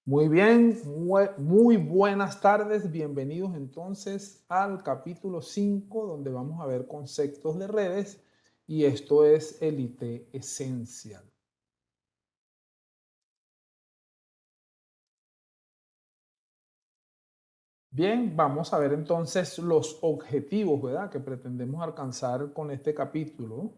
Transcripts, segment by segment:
Muy bien, muy buenas tardes. Bienvenidos entonces al capítulo 5, donde vamos a ver conceptos de redes y esto es el IT esencial. Bien, vamos a ver entonces los objetivos, ¿verdad?, que pretendemos alcanzar con este capítulo.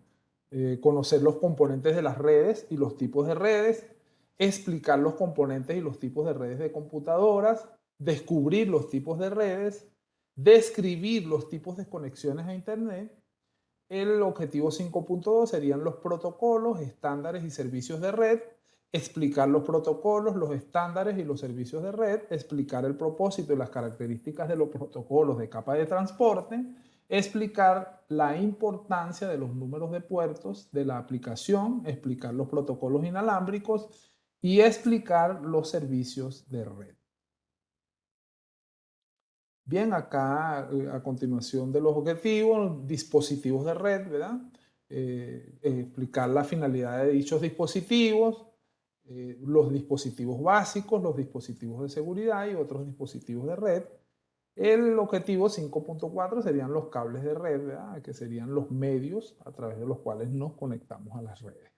Conocer los componentes de las redes y los tipos de redes, explicar los componentes y los tipos de redes de computadoras, descubrir los tipos de redes, describir los tipos de conexiones a Internet. El objetivo 5.2 serían los protocolos, estándares y servicios de red, explicar los protocolos, los estándares y los servicios de red, explicar el propósito y las características de los protocolos de capa de transporte, explicar la importancia de los números de puertos de la aplicación, explicar los protocolos inalámbricos y explicar los servicios de red. Bien, acá a continuación de los objetivos, dispositivos de red, ¿verdad? Explicar la finalidad de dichos dispositivos, los dispositivos básicos, los dispositivos de seguridad y otros dispositivos de red. El objetivo 5.4 serían los cables de red, ¿verdad?, que serían los medios a través de los cuales nos conectamos a las redes.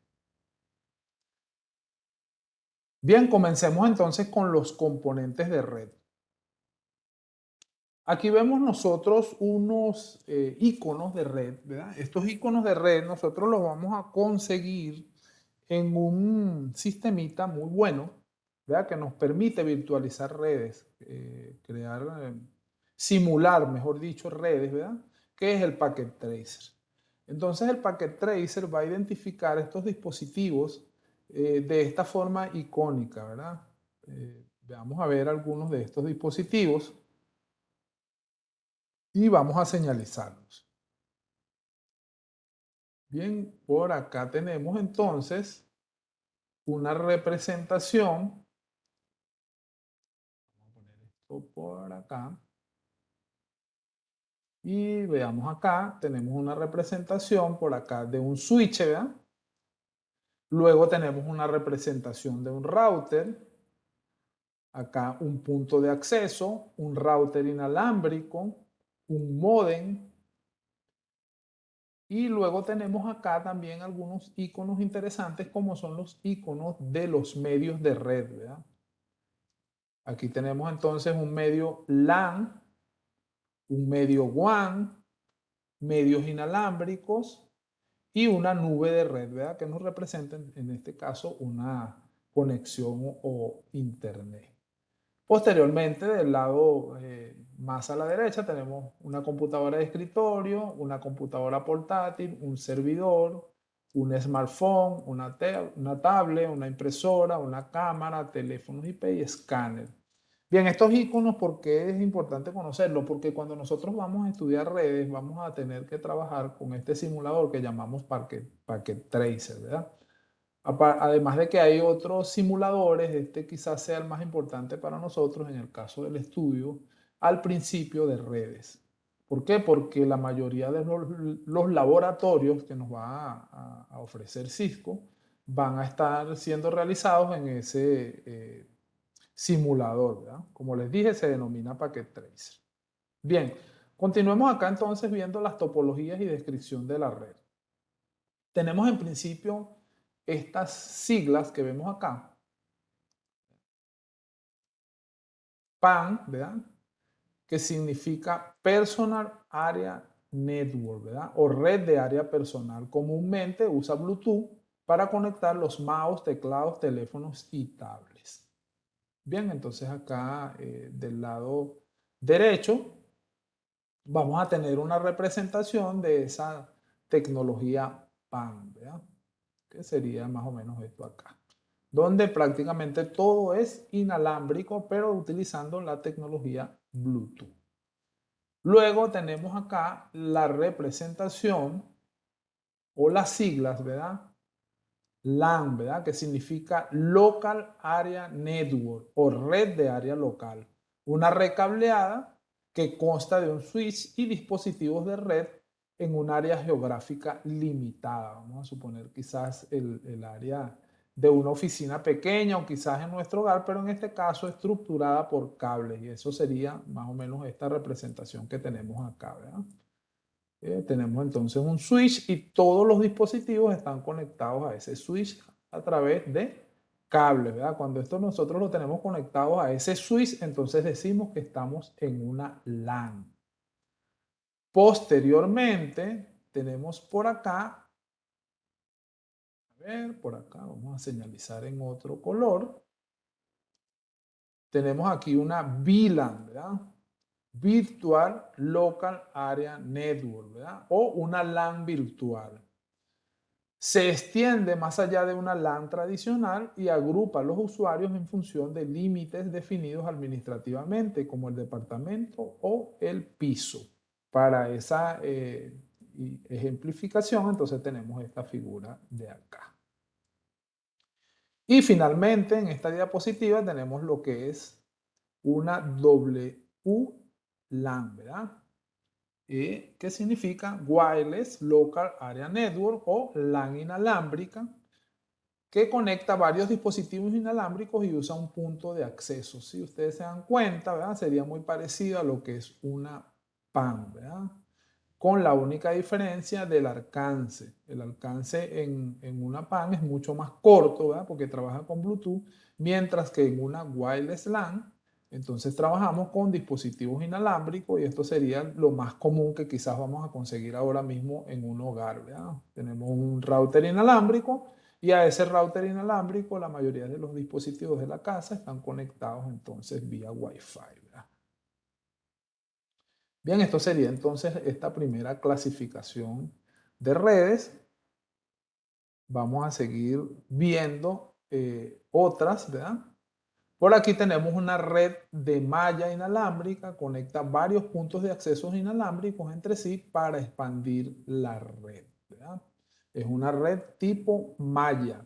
Bien, comencemos entonces con los componentes de red. Aquí vemos nosotros unos iconos de red, ¿verdad? Estos iconos de red nosotros los vamos a conseguir en un sistemita muy bueno, ¿verdad?, que nos permite virtualizar redes, simular, mejor dicho, redes, ¿verdad?, que es el Packet Tracer. Entonces el Packet Tracer va a identificar estos dispositivos de esta forma icónica, ¿verdad? Vamos a ver algunos de estos dispositivos y vamos a señalizarlos. Bien, por acá tenemos entonces una representación. Vamos a poner esto por acá. Y veamos acá, tenemos una representación por acá de un switch, ¿verdad? Luego tenemos una representación de un router. Acá un punto de acceso, un router inalámbrico, un módem. Y luego tenemos acá también algunos iconos interesantes como son los iconos de los medios de red, ¿verdad? Aquí tenemos entonces un medio LAN, un medio WAN, medios inalámbricos y una nube de red, ¿verdad?, que nos representa en este caso una conexión o internet. Posteriormente, del lado más a la derecha, tenemos una computadora de escritorio, una computadora portátil, un servidor, un smartphone, una tablet, una impresora, una cámara, teléfonos IP y escáner. Bien, estos iconos, ¿por qué es importante conocerlos? Porque cuando nosotros vamos a estudiar redes, vamos a tener que trabajar con este simulador que llamamos Packet Tracer, ¿verdad? Además de que hay otros simuladores, este quizás sea el más importante para nosotros en el caso del estudio al principio de redes. ¿Por qué? Porque la mayoría de los laboratorios que nos va a ofrecer Cisco van a estar siendo realizados en ese simulador, ¿verdad? Como les dije, se denomina Packet Tracer. Bien, continuemos acá entonces viendo las topologías y descripción de la red. Tenemos en principio estas siglas que vemos acá, PAN, ¿verdad?, que significa Personal Area Network, ¿verdad?, o red de área personal. Comúnmente usa Bluetooth para conectar los mouse, teclados, teléfonos y tablets. Bien, entonces acá del lado derecho vamos a tener una representación de esa tecnología PAN, ¿verdad?, que sería más o menos esto acá, donde prácticamente todo es inalámbrico, pero utilizando la tecnología Bluetooth. Luego tenemos acá la representación o las siglas, ¿verdad? LAN, ¿verdad?, que significa Local Area Network o red de área local. Una red cableada que consta de un switch y dispositivos de red en un área geográfica limitada. Vamos a suponer quizás el área de una oficina pequeña o quizás en nuestro hogar, pero en este caso estructurada por cables. Y eso sería más o menos esta representación que tenemos acá, ¿verdad? Tenemos entonces un switch y todos los dispositivos están conectados a ese switch a través de cables, ¿verdad? Cuando esto nosotros lo tenemos conectados a ese switch, entonces decimos que estamos en una LAN. Posteriormente, tenemos por acá, a ver, por acá vamos a señalizar en otro color. Tenemos aquí una VLAN, ¿verdad? Virtual Local Area Network, ¿verdad? O una LAN virtual. Se extiende más allá de una LAN tradicional y agrupa a los usuarios en función de límites definidos administrativamente, como el departamento o el piso. Para esa ejemplificación, entonces tenemos esta figura de acá. Y finalmente, en esta diapositiva tenemos lo que es una WLAN, ¿verdad? Que significa Wireless Local Area Network o LAN inalámbrica, que conecta varios dispositivos inalámbricos y usa un punto de acceso. Si ustedes se dan cuenta, ¿verdad? Sería muy parecido a lo que es una PAN, ¿verdad? Con la única diferencia del alcance. El alcance en una PAN es mucho más corto, ¿verdad? Porque trabaja con Bluetooth, mientras que en una Wireless LAN, entonces trabajamos con dispositivos inalámbricos y esto sería lo más común que quizás vamos a conseguir ahora mismo en un hogar, ¿verdad? Tenemos un router inalámbrico y a ese router inalámbrico la mayoría de los dispositivos de la casa están conectados entonces vía Wi-Fi, ¿verdad? Bien, esto sería entonces esta primera clasificación de redes. Vamos a seguir viendo otras, ¿verdad? Por aquí tenemos una red de malla inalámbrica, conecta varios puntos de acceso inalámbricos entre sí para expandir la red, ¿verdad? Es una red tipo malla.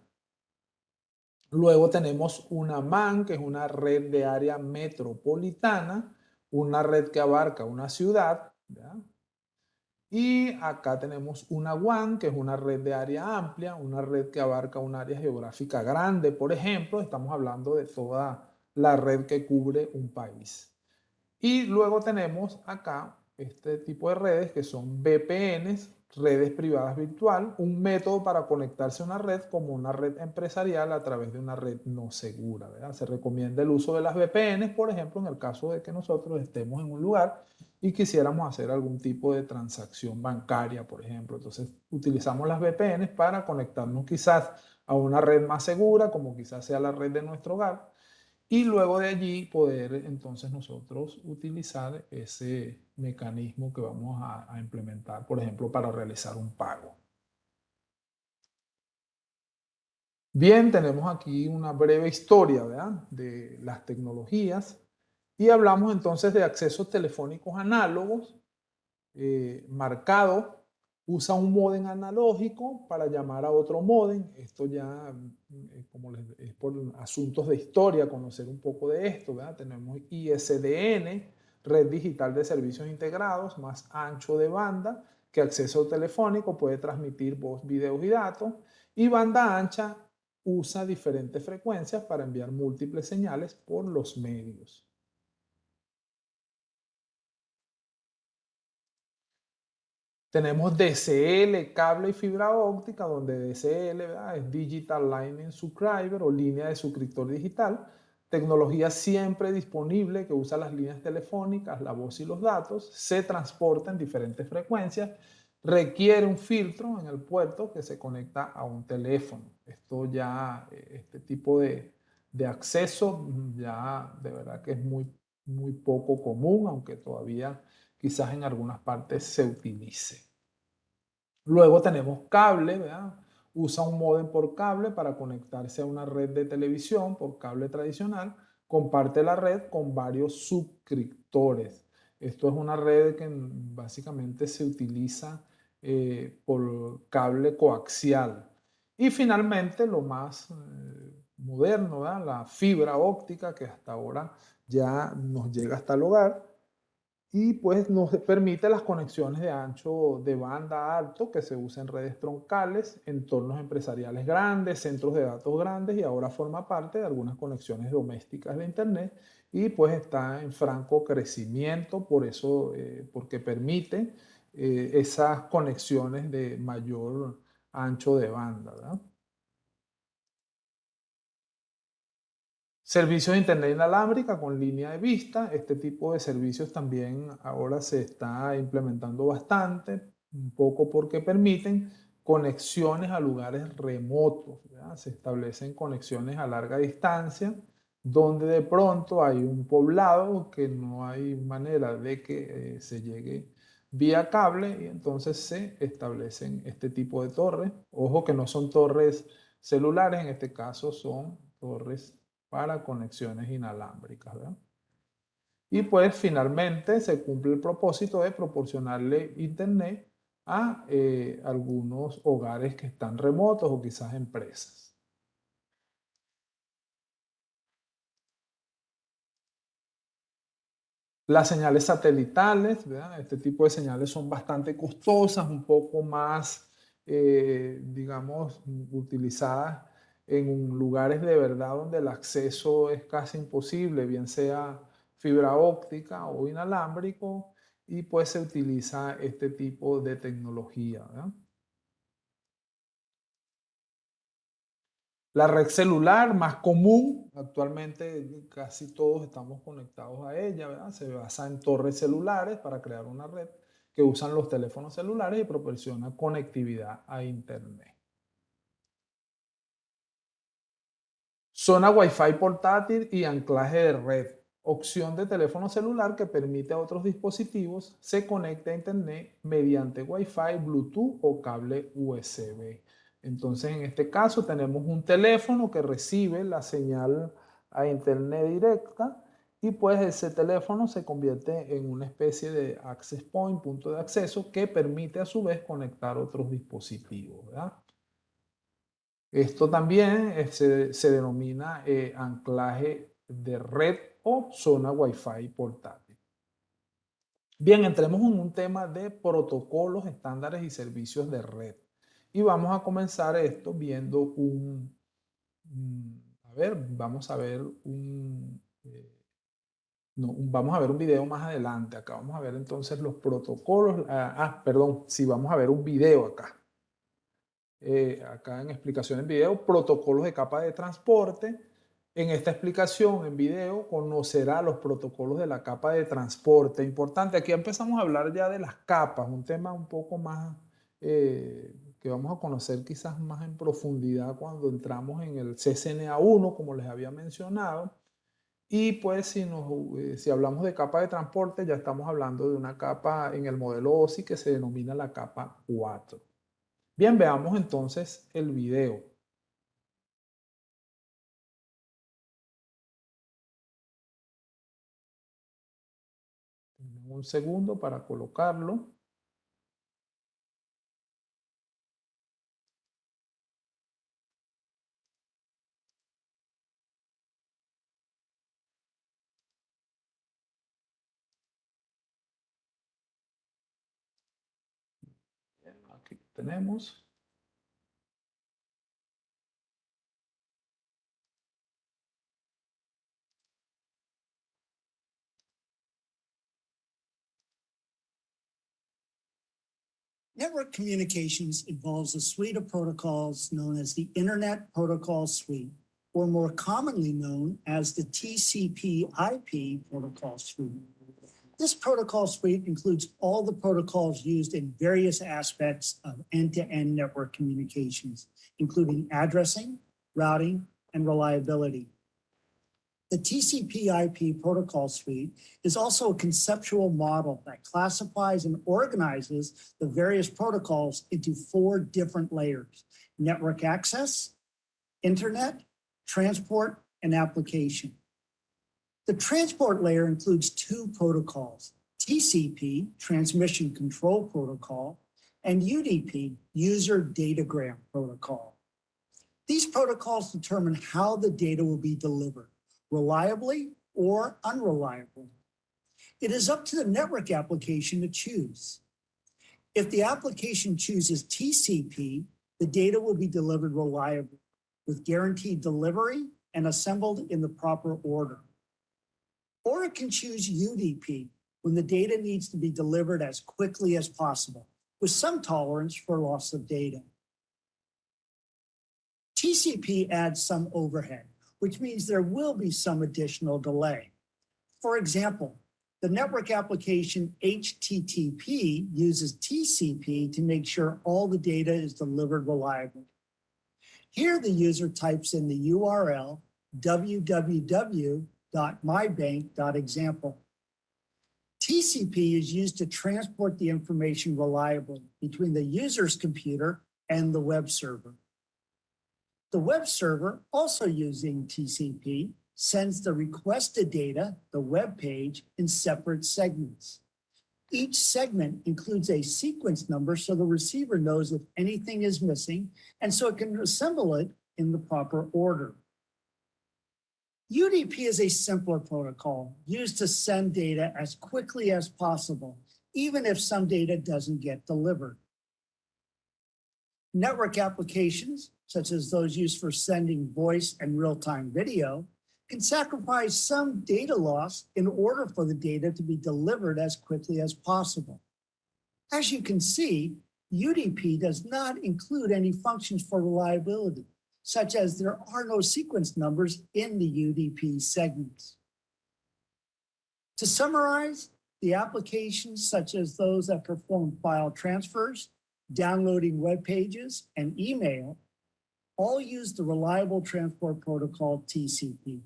Luego tenemos una MAN, que es una red de área metropolitana, una red que abarca una ciudad, ¿verdad? Y acá tenemos una WAN, que es una red de área amplia, una red que abarca un área geográfica grande. Por ejemplo, estamos hablando de toda la red que cubre un país. Y luego tenemos acá este tipo de redes que son VPNs, redes privadas virtual, un método para conectarse a una red como una red empresarial a través de una red no segura, ¿verdad? Se recomienda el uso de las VPNs, por ejemplo, en el caso de que nosotros estemos en un lugar y quisiéramos hacer algún tipo de transacción bancaria, por ejemplo. Entonces, utilizamos las VPNs para conectarnos quizás a una red más segura, como quizás sea la red de nuestro hogar, y luego de allí poder entonces nosotros utilizar ese mecanismo que vamos a implementar, por ejemplo, para realizar un pago. Bien, tenemos aquí una breve historia, ¿verdad? De las tecnologías y hablamos entonces de accesos telefónicos análogos. Marcado usa un módem analógico para llamar a otro módem. Esto ya, como es por asuntos de historia, conocer un poco de esto, ¿verdad? Tenemos ISDN, Red Digital de Servicios Integrados, más ancho de banda, que acceso telefónico puede transmitir voz, videos y datos. Y banda ancha usa diferentes frecuencias para enviar múltiples señales por los medios. Tenemos DCL, cable y fibra óptica, donde DCL, ¿verdad? Es Digital Line Subscriber o línea de suscriptor digital. Tecnología siempre disponible que usa las líneas telefónicas, la voz y los datos. Se transporta en diferentes frecuencias. Requiere un filtro en el puerto que se conecta a un teléfono. Esto ya, este tipo de acceso ya de verdad que es muy poco común, aunque todavía quizás en algunas partes se utilice. Luego tenemos cable, ¿verdad? Usa un módem por cable para conectarse a una red de televisión por cable tradicional. Comparte la red con varios suscriptores. Esto es una red que básicamente se utiliza por cable coaxial. Y finalmente, lo más moderno, ¿verdad? La fibra óptica que hasta ahora ya nos llega hasta el hogar y pues nos permite las conexiones de ancho de banda alto que se usa en redes troncales, entornos empresariales grandes, centros de datos grandes y ahora forma parte de algunas conexiones domésticas de Internet y pues está en franco crecimiento, por eso, porque permite esas conexiones de mayor ancho de banda, ¿verdad? Servicios de Internet inalámbrica con línea de vista. Este tipo de servicios también ahora se está implementando bastante, un poco porque permiten conexiones a lugares remotos, ¿verdad? Se establecen conexiones a larga distancia, donde de pronto hay un poblado que no hay manera de que se llegue vía cable y entonces se establecen este tipo de torres. Ojo que no son torres celulares, en este caso son torres para conexiones inalámbricas, ¿verdad? Y pues finalmente se cumple el propósito de proporcionarle internet a algunos hogares que están remotos o quizás empresas. Las señales satelitales, ¿verdad? Este tipo de señales son bastante costosas, un poco más, digamos, utilizadas en lugares de verdad donde el acceso es casi imposible, bien sea fibra óptica o inalámbrico, y pues se utiliza este tipo de tecnología, ¿verdad? La red celular más común, actualmente casi todos estamos conectados a ella, ¿verdad? Se basa en torres celulares para crear una red que usan los teléfonos celulares y proporciona conectividad a Internet. Zona Wi-Fi portátil y anclaje de red. Opción de teléfono celular que permite a otros dispositivos se conecte a Internet mediante Wi-Fi, Bluetooth o cable USB. Entonces, en este caso, tenemos un teléfono que recibe la señal a Internet directa y pues ese teléfono se convierte en una especie de access point, punto de acceso, que permite a su vez conectar otros dispositivos, ¿verdad? Esto también se denomina anclaje de red o zona Wi-Fi portátil. Bien, entremos en un tema de protocolos, estándares y servicios de red. Y vamos a comenzar esto viendo a ver, vamos a ver vamos a ver un video más adelante. Acá vamos a ver entonces los protocolos. Perdón, sí, vamos a ver un video acá. Acá en explicación en video, protocolos de capa de transporte. En esta explicación en video conocerá los protocolos de la capa de transporte. Importante, aquí empezamos a hablar ya de las capas, un tema un poco más que vamos a conocer quizás más en profundidad cuando entramos en el CCNA1, como les había mencionado. Y pues si hablamos de capa de transporte, ya estamos hablando de una capa en el modelo OSI que se denomina la capa 4. Bien, veamos entonces el video. Un segundo para colocarlo. Aquí tenemos. Network communications involves a suite of protocols known as the Internet Protocol Suite, or more commonly known as the TCP/IP Protocol Suite. This protocol suite includes all the protocols used in various aspects of end-to-end network communications, including addressing, routing, and reliability. The TCP/IP protocol suite is also a conceptual model that classifies and organizes the various protocols into 4 different layers: network access, internet, transport, and application. The transport layer includes 2 protocols: TCP, Transmission Control Protocol, and UDP, User Datagram Protocol. These protocols determine how the data will be delivered, reliably or unreliably. It is up to the network application to choose. If the application chooses TCP, the data will be delivered reliably with guaranteed delivery and assembled in the proper order. Or it can choose UDP when the data needs to be delivered as quickly as possible, with some tolerance for loss of data. TCP adds some overhead, which means there will be some additional delay. For example, the network application HTTP uses TCP to make sure all the data is delivered reliably. Here, the user types in the URL www.mybank.example. TCP is used to transport the information reliably between the user's computer and the web server. The web server, also using TCP, sends the requested data, the web page, in separate segments. Each segment includes a sequence number so the receiver knows if anything is missing, and so it can assemble it in the proper order. UDP is a simpler protocol used to send data as quickly as possible, even if some data doesn't get delivered. Network applications, such as those used for sending voice and real-time video, can sacrifice some data loss in order for the data to be delivered as quickly as possible. As you can see, UDP does not include any functions for reliability, such as there are no sequence numbers in the UDP segments. To summarize, the applications such as those that perform file transfers, downloading web pages, and email all use the Reliable Transport Protocol TCP,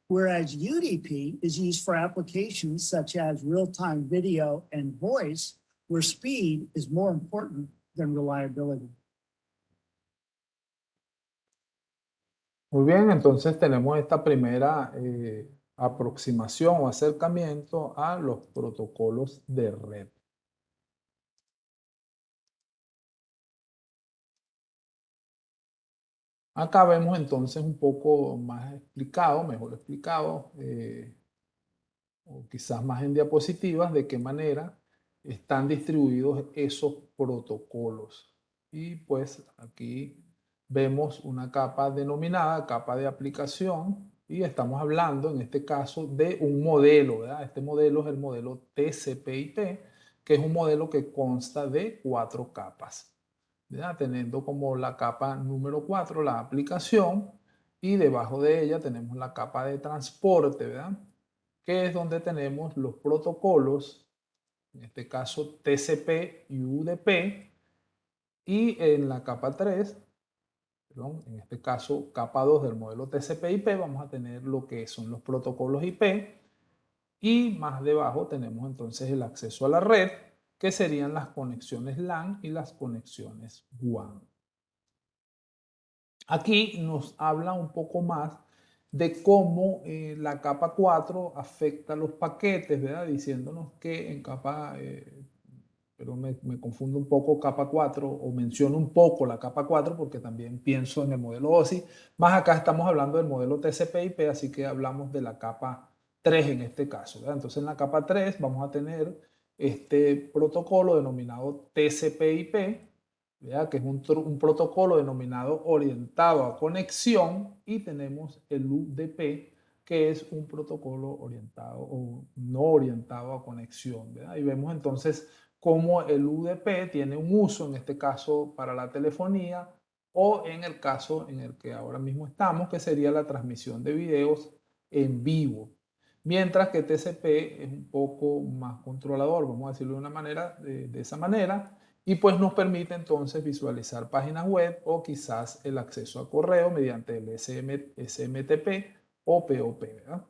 whereas UDP is used for applications such as real-time video and voice, where speed is more important than reliability. Muy bien, entonces tenemos esta primera aproximación o acercamiento a los protocolos de red. Acá vemos entonces un poco más explicado, mejor explicado, o quizás más en diapositivas, de qué manera están distribuidos esos protocolos. Y pues aquí vemos una capa denominada capa de aplicación y estamos hablando en este caso de un modelo, ¿verdad? Este modelo es el modelo TCP/IP, que es un modelo que consta de 4 capas, ¿verdad? Teniendo como la capa número 4 la aplicación y debajo de ella tenemos la capa de transporte, ¿verdad? Que es donde tenemos los protocolos, en este caso TCP y UDP, y en la capa 3, perdón, en este caso capa 2 del modelo TCP/IP, vamos a tener lo que son los protocolos IP, y más debajo tenemos entonces el acceso a la red, que serían las conexiones LAN y las conexiones WAN. Aquí nos habla un poco más de cómo la capa 4 afecta los paquetes, ¿verdad? Diciéndonos que en capa, pero me confundo un poco capa 4 o menciono un poco la capa 4 porque también pienso en el modelo OSI, más acá estamos hablando del modelo TCP/IP, así que hablamos de la capa 3 en este caso, ¿verdad? Entonces en la capa 3 vamos a tener este protocolo denominado TCP/IP, ¿verdad? Que es un protocolo denominado orientado a conexión, y tenemos el UDP, que es un protocolo orientado o no orientado a conexión, ¿verdad? Y vemos entonces cómo el UDP tiene un uso, en este caso para la telefonía, o en el caso en el que ahora mismo estamos, que sería la transmisión de videos en vivo. Mientras que TCP es un poco más controlador, vamos a decirlo de una manera, de esa manera, y pues nos permite entonces visualizar páginas web o quizás el acceso a correo mediante el SMTP o POP, ¿verdad?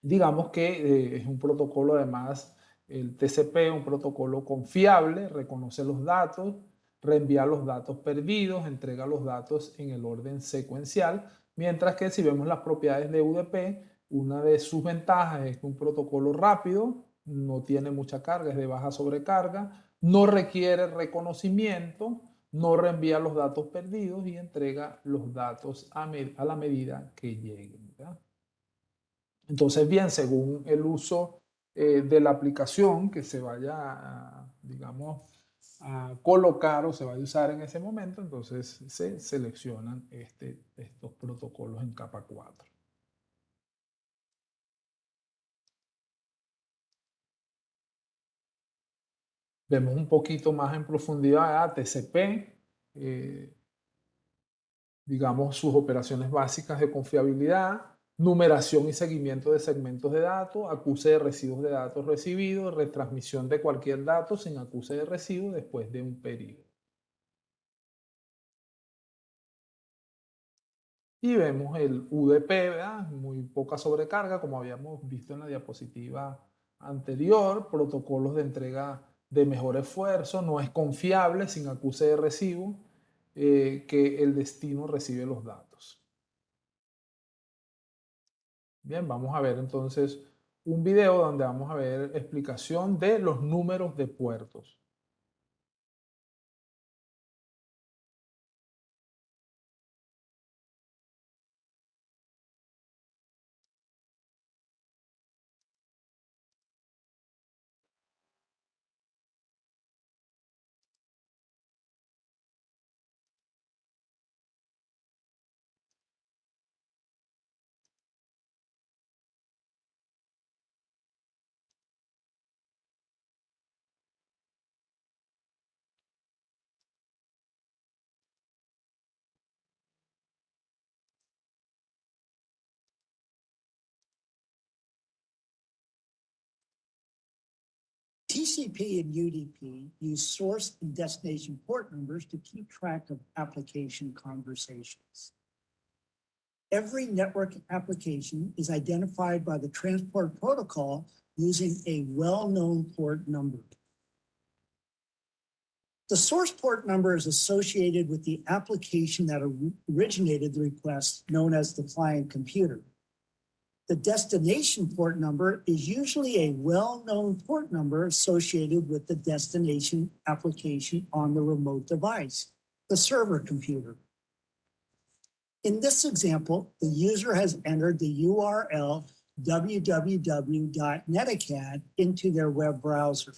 Digamos que es un protocolo, además, el TCP, un protocolo confiable, reconoce los datos, reenvía los datos perdidos, entrega los datos en el orden secuencial, mientras que si vemos las propiedades de UDP, una de sus ventajas es que un protocolo rápido, no tiene mucha carga, es de baja sobrecarga, no requiere reconocimiento, no reenvía los datos perdidos y entrega los datos a la medida que lleguen, ¿verdad? Entonces, bien, según el uso de la aplicación que se vaya, digamos, a colocar o se vaya a usar en ese momento, entonces se seleccionan estos protocolos en capa 4. Vemos un poquito más en profundidad a TCP, eh, digamos, sus operaciones básicas de confiabilidad, numeración y seguimiento de segmentos de datos, acuse de residuos de datos recibidos, retransmisión de cualquier dato sin acuse de residuo después de un periodo. Y vemos el UDP, ¿verdad? Muy poca sobrecarga, como habíamos visto en la diapositiva anterior, protocolos de entrega de mejor esfuerzo, no es confiable sin acuse de recibo, que el destino recibe los datos. Bien, vamos a ver entonces un video donde vamos a ver explicación de los números de puertos. TCP and UDP use source and destination port numbers to keep track of application conversations. Every network application is identified by the transport protocol using a well-known port number. The source port number is associated with the application that originated the request, known as the client computer. The destination port number is usually a well-known port number associated with the destination application on the remote device, the server computer. In this example, the user has entered the URL www.netacad into their web browser.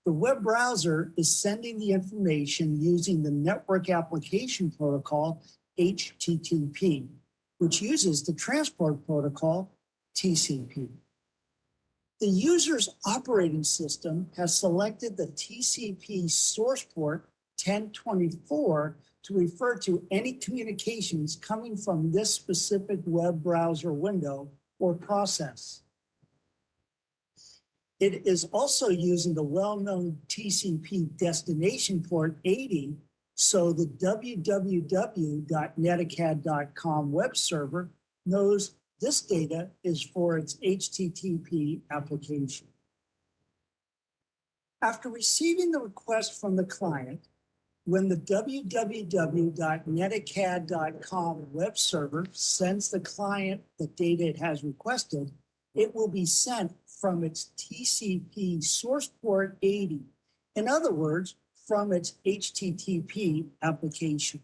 The web browser is sending the information using the Network Application Protocol, HTTP, which uses the Transport Protocol, TCP. The user's operating system has selected the TCP source port 1024 to refer to any communications coming from this specific web browser window or process. It is also using the well-known TCP destination port 80, so the www.netacad.com web server knows this data is for its HTTP application. After receiving the request from the client, when the www.netacad.com web server sends the client the data it has requested, it will be sent from its TCP source port 80. In other words, from its HTTP applications.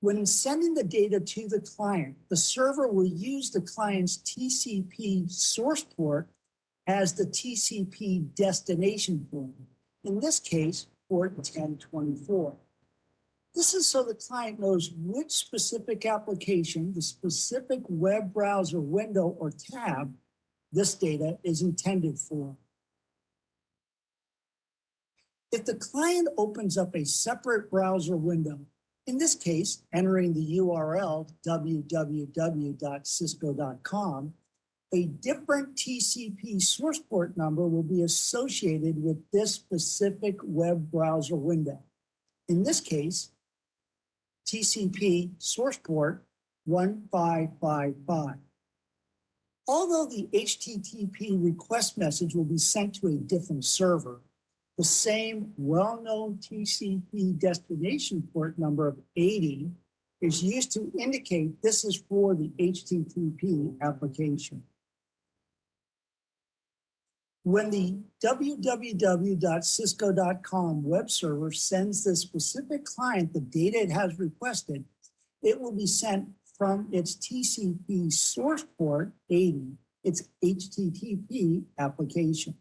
When sending the data to the client, the server will use the client's TCP source port as the TCP destination port. In this case, port 1024. This is so the client knows which specific application, the specific web browser window or tab, this data is intended for. If the client opens up a separate browser window, in this case, entering the URL www.cisco.com, a different TCP source port number will be associated with this specific web browser window. In this case, TCP source port 1555. Although the HTTP request message will be sent to a different server, the same well-known TCP destination port number of 80 is used to indicate this is for the HTTP application. When the www.cisco.com web server sends the specific client the data it has requested, it will be sent from its TCP source port 80 its HTTP application.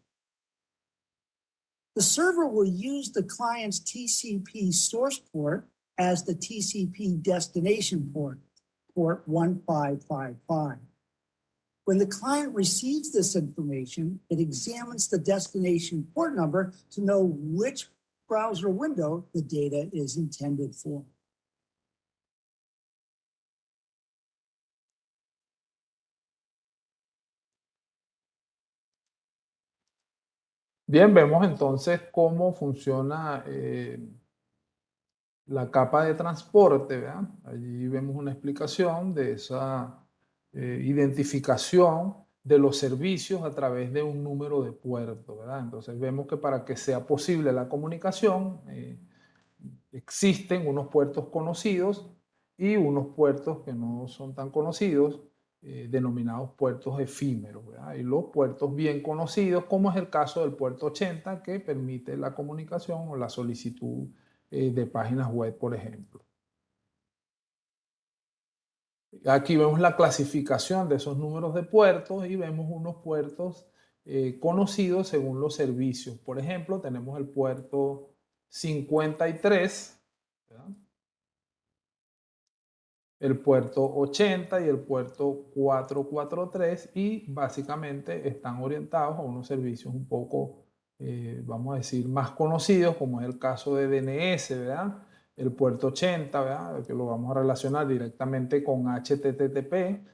The server will use the client's TCP source port as the TCP destination port, port 1555. When the client receives this information, it examines the destination port number to know which browser window the data is intended for. Bien, vemos entonces cómo funciona la capa de transporte, ¿verdad? Allí vemos una explicación de esa identificación de los servicios a través de un número de puertos, ¿verdad? Entonces vemos que para que sea posible la comunicación, existen unos puertos conocidos y unos puertos que no son tan conocidos, denominados puertos efímeros, ¿verdad? Y los puertos bien conocidos, como es el caso del puerto 80, que permite la comunicación o la solicitud de páginas web, por ejemplo. Aquí vemos la clasificación de esos números de puertos y vemos unos puertos conocidos según los servicios. Por ejemplo, tenemos el puerto 53, ¿verdad? El puerto 80 y el puerto 443, y básicamente están orientados a unos servicios un poco, vamos a decir, más conocidos, como es el caso de DNS, ¿verdad? El puerto 80, ¿verdad? Que lo vamos a relacionar directamente con HTTP,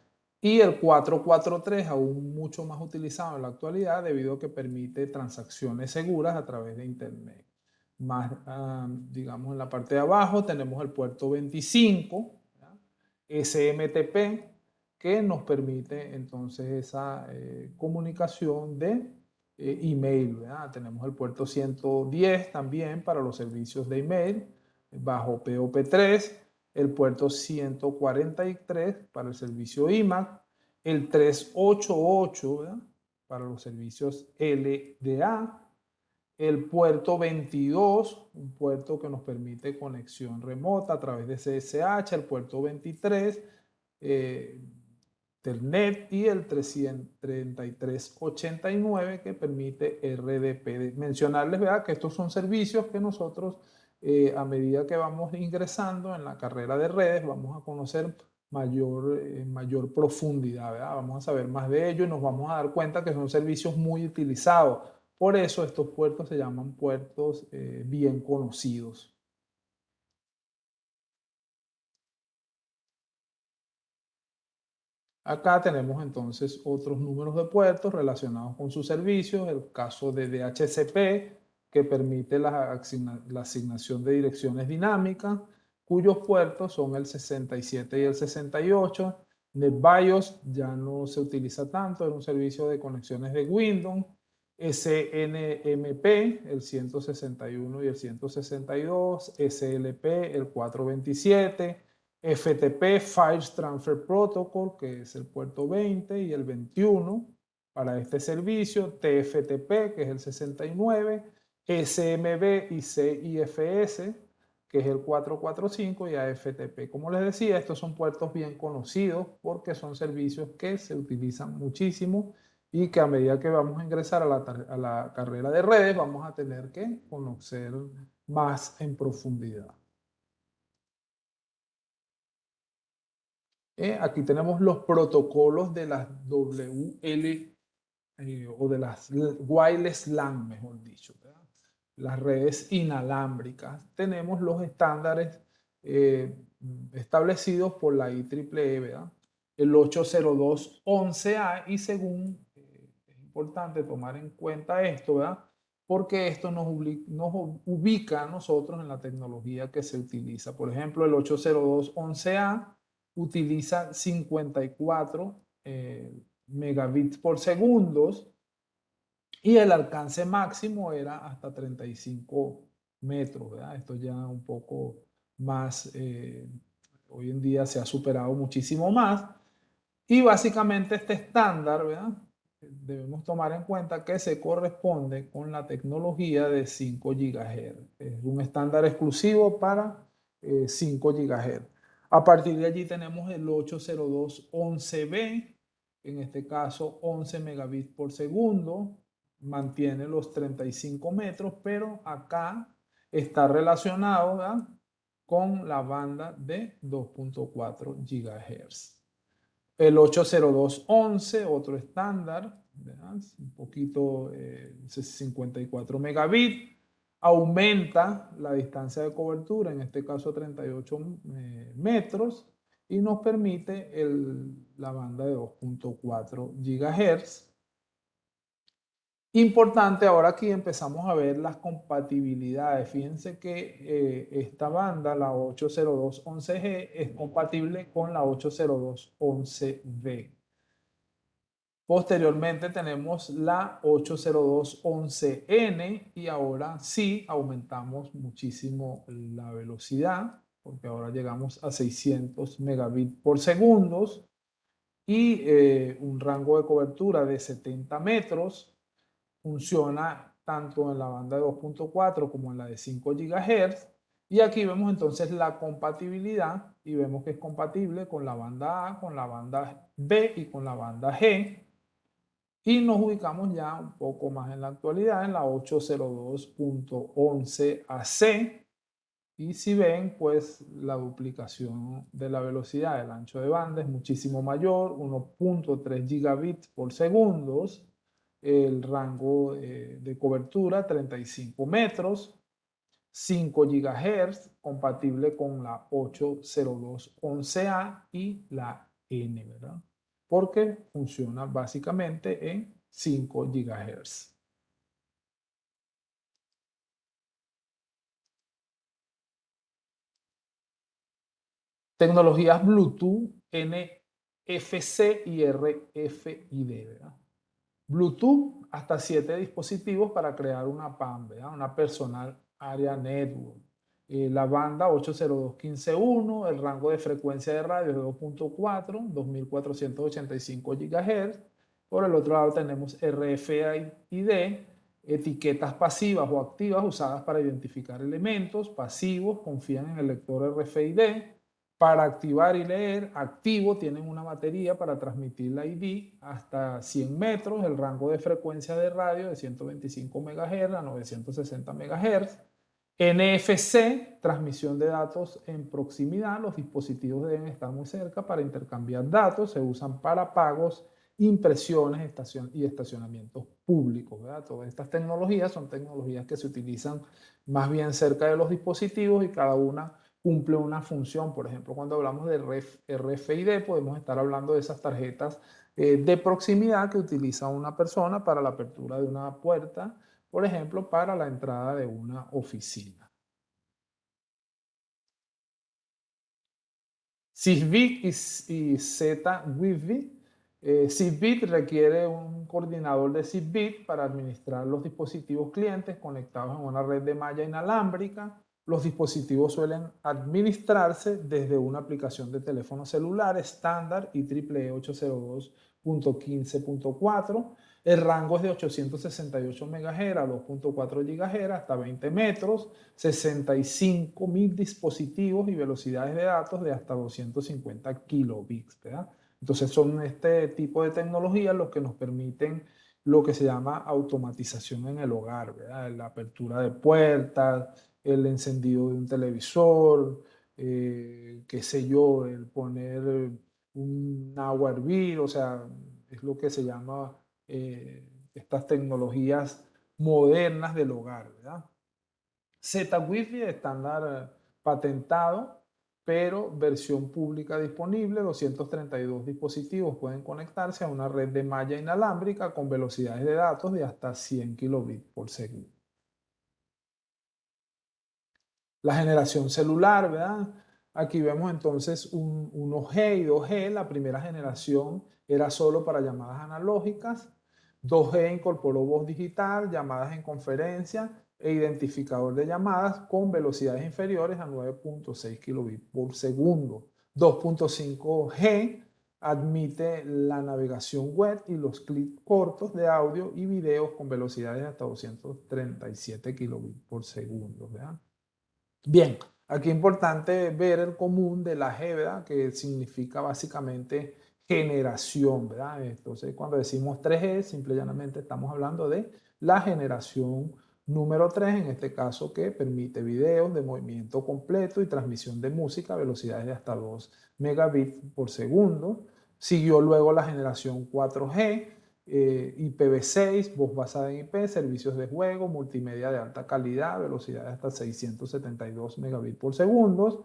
y el 443, aún mucho más utilizado en la actualidad debido a que permite transacciones seguras a través de Internet. Más, digamos, en la parte de abajo tenemos el puerto 25, ¿verdad? SMTP, que nos permite entonces esa comunicación de email, ¿verdad? Tenemos el puerto 110 también para los servicios de email bajo POP3, el puerto 143 para el servicio IMAC, el 388, ¿verdad? Para los servicios LDA, el puerto 22, un puerto que nos permite conexión remota a través de CSH, el puerto 23, Telnet, y el 3389 que permite RDP. Mencionarles, ¿verdad?, que estos son servicios que nosotros, a medida que vamos ingresando en la carrera de redes, vamos a conocer mayor profundidad, ¿verdad? Vamos a saber más de ello y nos vamos a dar cuenta que son servicios muy utilizados. Por eso estos puertos se llaman puertos bien conocidos. Acá tenemos entonces otros números de puertos relacionados con sus servicios, el caso de DHCP, que permite la asignación de direcciones dinámicas, cuyos puertos son el 67 y el 68. NetBIOS ya no se utiliza tanto, era un servicio de conexiones de Windows. SNMP, el 161 y el 162, SLP, el 427, FTP, Files Transfer Protocol, que es el puerto 20 y el 21 para este servicio, TFTP, que es el 69, SMB y CIFS, que es el 445, y AFTP. Como les decía, estos son puertos bien conocidos porque son servicios que se utilizan muchísimo y que a medida que vamos a ingresar a la carrera de redes vamos a tener que conocer más en profundidad. Aquí tenemos los protocolos de las WL o de las wireless LAN, mejor dicho, ¿verdad? Las redes inalámbricas. Tenemos los estándares establecidos por la IEEE, ¿verdad? El 802.11a, y según, es importante tomar en cuenta esto, ¿verdad? Porque esto nos ubica a nosotros en la tecnología que se utiliza. Por ejemplo, el 802.11a utiliza 54 megabits por segundo, y el alcance máximo era hasta 35 metros, ¿verdad? Esto ya un poco más, hoy en día se ha superado muchísimo más. Y básicamente este estándar, ¿verdad?, debemos tomar en cuenta que se corresponde con la tecnología de 5 GHz. Es un estándar exclusivo para 5 GHz. A partir de allí tenemos el 802.11b, en este caso 11 megabits por segundo, mantiene los 35 metros, pero acá está relacionado, ¿verdad?, con la banda de 2.4 GHz. El 802.11, otro estándar, ¿verdad?, un poquito, 54 megabits, aumenta la distancia de cobertura, en este caso 38 metros, y nos permite la banda de 2.4 GHz. Importante, ahora aquí empezamos a ver las compatibilidades. Fíjense que esta banda, la 802.11G, es compatible con la 802.11B. Posteriormente tenemos la 802.11N y ahora sí aumentamos muchísimo la velocidad, porque ahora llegamos a 600 megabits por segundo y un rango de cobertura de 70 metros. Funciona tanto en la banda de 2.4 como en la de 5 GHz. Y aquí vemos entonces la compatibilidad y vemos que es compatible con la banda A, con la banda B y con la banda G. Y nos ubicamos ya un poco más en la actualidad en la 802.11ac. Y si ven, pues la duplicación de la velocidad del ancho de banda es muchísimo mayor, 1.3 gigabits por segundo. El rango de cobertura 35 metros, 5 GHz, compatible con la 802.11a y la N, ¿verdad? Porque funciona básicamente en 5 GHz. Tecnologías Bluetooth, NFC y RFID, ¿verdad? Bluetooth, hasta 7 dispositivos para crear una PAN, ¿verdad?, una Personal Area Network. La banda 802.15.1, el rango de frecuencia de radio es de 2.4, 2485 GHz. Por el otro lado tenemos RFID, etiquetas pasivas o activas usadas para identificar elementos. Pasivos confían en el lector RFID. Para activar y leer, activo, tienen una batería para transmitir la ID hasta 100 metros, el rango de frecuencia de radio de 125 MHz a 960 MHz. NFC, transmisión de datos en proximidad, los dispositivos deben estar muy cerca para intercambiar datos, se usan para pagos, impresiones y estacionamientos públicos, ¿verdad? Todas estas tecnologías son tecnologías que se utilizan más bien cerca de los dispositivos y cada una cumple una función. Por ejemplo, cuando hablamos de RFID, podemos estar hablando de esas tarjetas de proximidad que utiliza una persona para la apertura de una puerta, por ejemplo, para la entrada de una oficina. Sysbit y Z-Wi-Fi. Sysbit requiere un coordinador de Sysbit para administrar los dispositivos clientes conectados en una red de malla inalámbrica. Los dispositivos suelen administrarse desde una aplicación de teléfono celular estándar IEEE 802.15.4. El rango es de 868 MHz a 2.4 GHz hasta 20 metros, 65.000 dispositivos y velocidades de datos de hasta 250 kilobits, ¿verdad? Entonces son este tipo de tecnologías los que nos permiten lo que se llama automatización en el hogar, ¿verdad? La apertura de puertas, el encendido de un televisor, qué sé yo, el poner un agua a hervir, o sea, es lo que se llama estas tecnologías modernas del hogar, ¿verdad? Z-Wi-Fi, estándar patentado, pero versión pública disponible. 232 dispositivos pueden conectarse a una red de malla inalámbrica con velocidades de datos de hasta 100 kilobits por segundo. La generación celular, ¿verdad? Aquí vemos entonces 1G y 2G. La primera generación era solo para llamadas analógicas. 2G incorporó voz digital, llamadas en conferencia e identificador de llamadas con velocidades inferiores a 9.6 kilobits por segundo. 2.5G admite la navegación web y los clips cortos de audio y videos con velocidades hasta 237 kilobits por segundo, ¿verdad? Bien, Aquí es importante ver el común de la G, ¿verdad? Que significa básicamente generación, ¿verdad? Entonces, cuando decimos 3G, simple y llanamente estamos hablando de la generación número 3, en este caso que permite videos de movimiento completo y transmisión de música a velocidades de hasta 2 megabits por segundo. Siguió luego la generación 4G, IPv6, voz basada en IP, servicios de juego, multimedia de alta calidad, velocidad de hasta 672 megabits por segundo.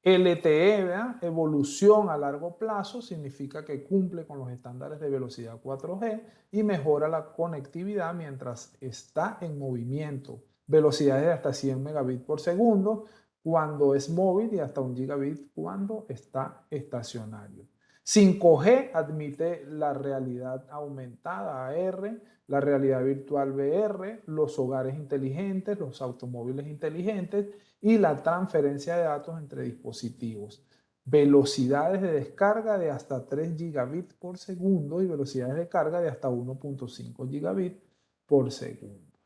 LTE, ¿verdad? Evolución a largo plazo, significa que cumple con los estándares de velocidad 4G y mejora la conectividad mientras está en movimiento. Velocidades de hasta 100 megabits por segundo cuando es móvil y hasta 1 gigabit cuando está estacionario. 5G admite la realidad aumentada AR, la realidad virtual VR, los hogares inteligentes, los automóviles inteligentes y la transferencia de datos entre dispositivos. Velocidades de descarga de hasta 3 gigabits por segundo y velocidades de carga de hasta 1.5 gigabits por segundo.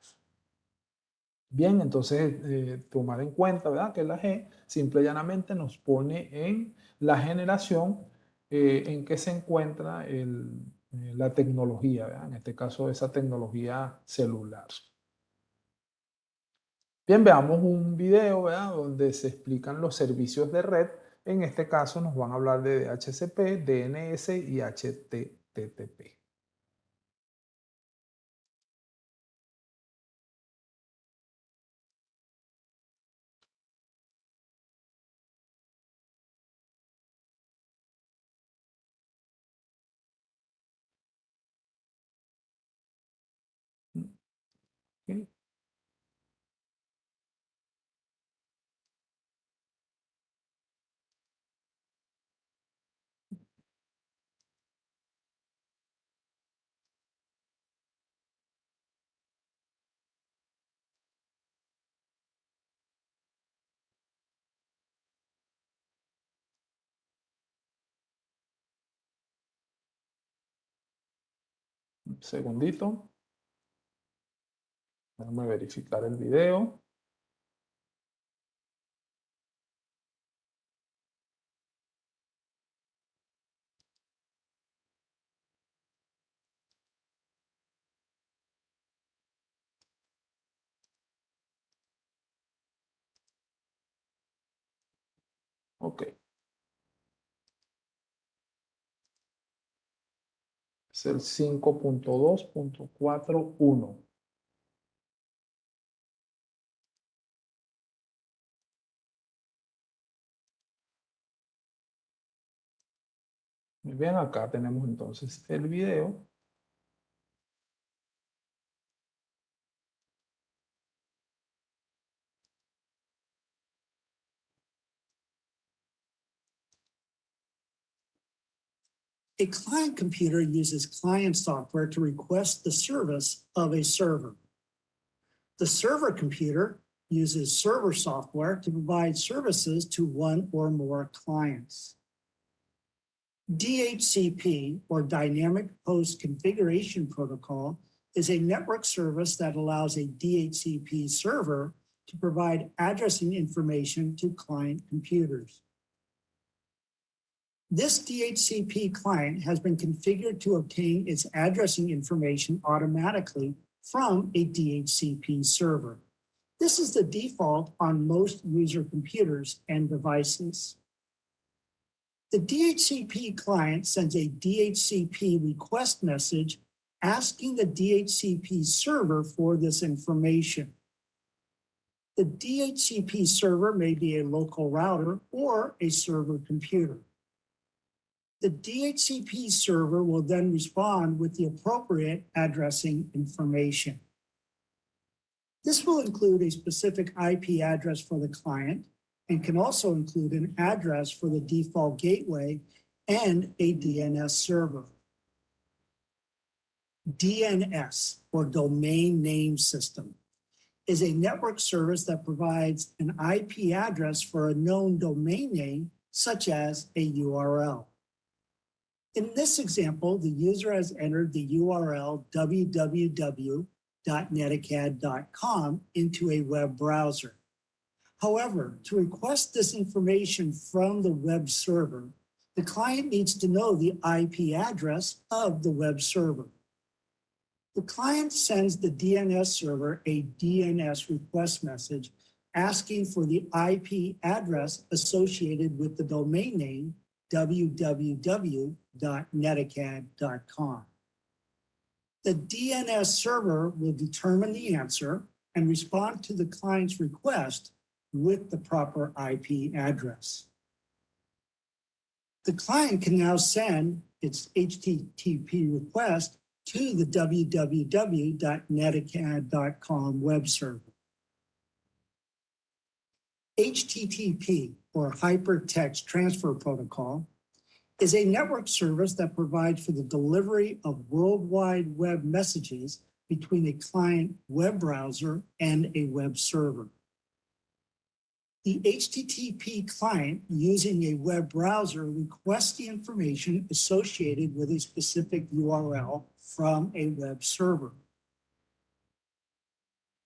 Bien, entonces tomar en cuenta, ¿verdad? Que la G simple y llanamente nos pone en la generación en que se encuentra la tecnología, ¿verdad? En este caso esa tecnología celular. Bien, veamos un video, ¿verdad? Donde se explican los servicios de red. En este caso nos van a hablar de DHCP, DNS y HTTP. ¿Ok? Un segundito, déjame verificar el video. Ok, es el 5.2.41. Muy bien, acá tenemos entonces el video. A client computer uses client software to request the service of a server. The server computer uses server software to provide services to one or more clients. DHCP, or Dynamic Host Configuration Protocol, is a network service that allows a DHCP server to provide addressing information to client computers. This DHCP client has been configured to obtain its addressing information automatically from a DHCP server. This is the default on most user computers and devices. The DHCP client sends a DHCP request message asking the DHCP server for this information. The DHCP server may be a local router or a server computer. The DHCP server will then respond with the appropriate addressing information. This will include a specific IP address for the client and can also include an address for the default gateway and a DNS server. DNS, or Domain Name System, is a network service that provides an IP address for a known domain name, such as a URL. In this example, the user has entered the URL www.netacad.com into a web browser. However, to request this information from the web server, the client needs to know the IP address of the web server. The client sends the DNS server a DNS request message asking for the IP address associated with the domain name www.netacad.com. The DNS server will determine the answer and respond to the client's request with the proper IP address. The client can now send its HTTP request to the www.netacad.com web server. HTTP, or Hypertext Transfer Protocol, is a network service that provides for the delivery of worldwide web messages between a client web browser and a web server. The HTTP client using a web browser requests the information associated with a specific URL from a web server.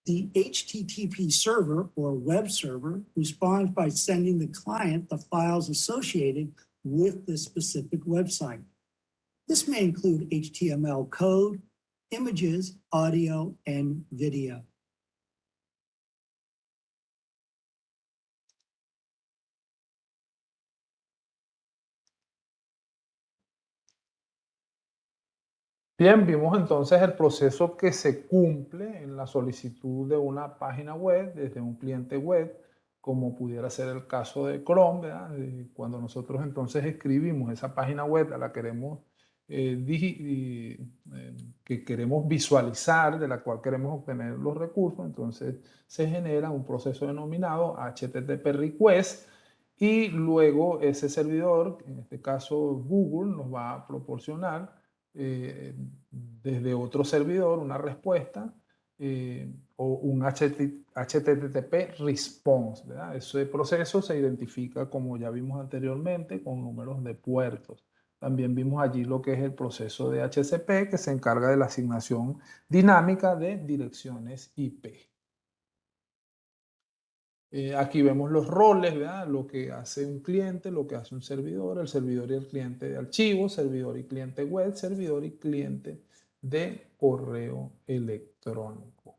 The HTTP server or web server responds by sending the client the files associated with the specific website. This may include HTML code, images, audio, and video. Bien, vimos entonces el proceso que se cumple en la solicitud de una página web desde un cliente web, como pudiera ser el caso de Chrome, ¿verdad? Cuando nosotros entonces escribimos esa página web a la que queremos visualizar, de la cual queremos obtener los recursos, entonces se genera un proceso denominado HTTP request y luego ese servidor, en este caso Google, nos va a proporcionar desde otro servidor una respuesta o un HTTP response, ¿verdad? Ese proceso se identifica, como ya vimos anteriormente, con números de puertos. También vimos allí lo que es el proceso de HCP, que se encarga de la asignación dinámica de direcciones IP. Aquí vemos los roles, ¿verdad? Lo que hace un cliente, lo que hace un servidor, el servidor y el cliente de archivos, servidor y cliente web, servidor y cliente de correo electrónico.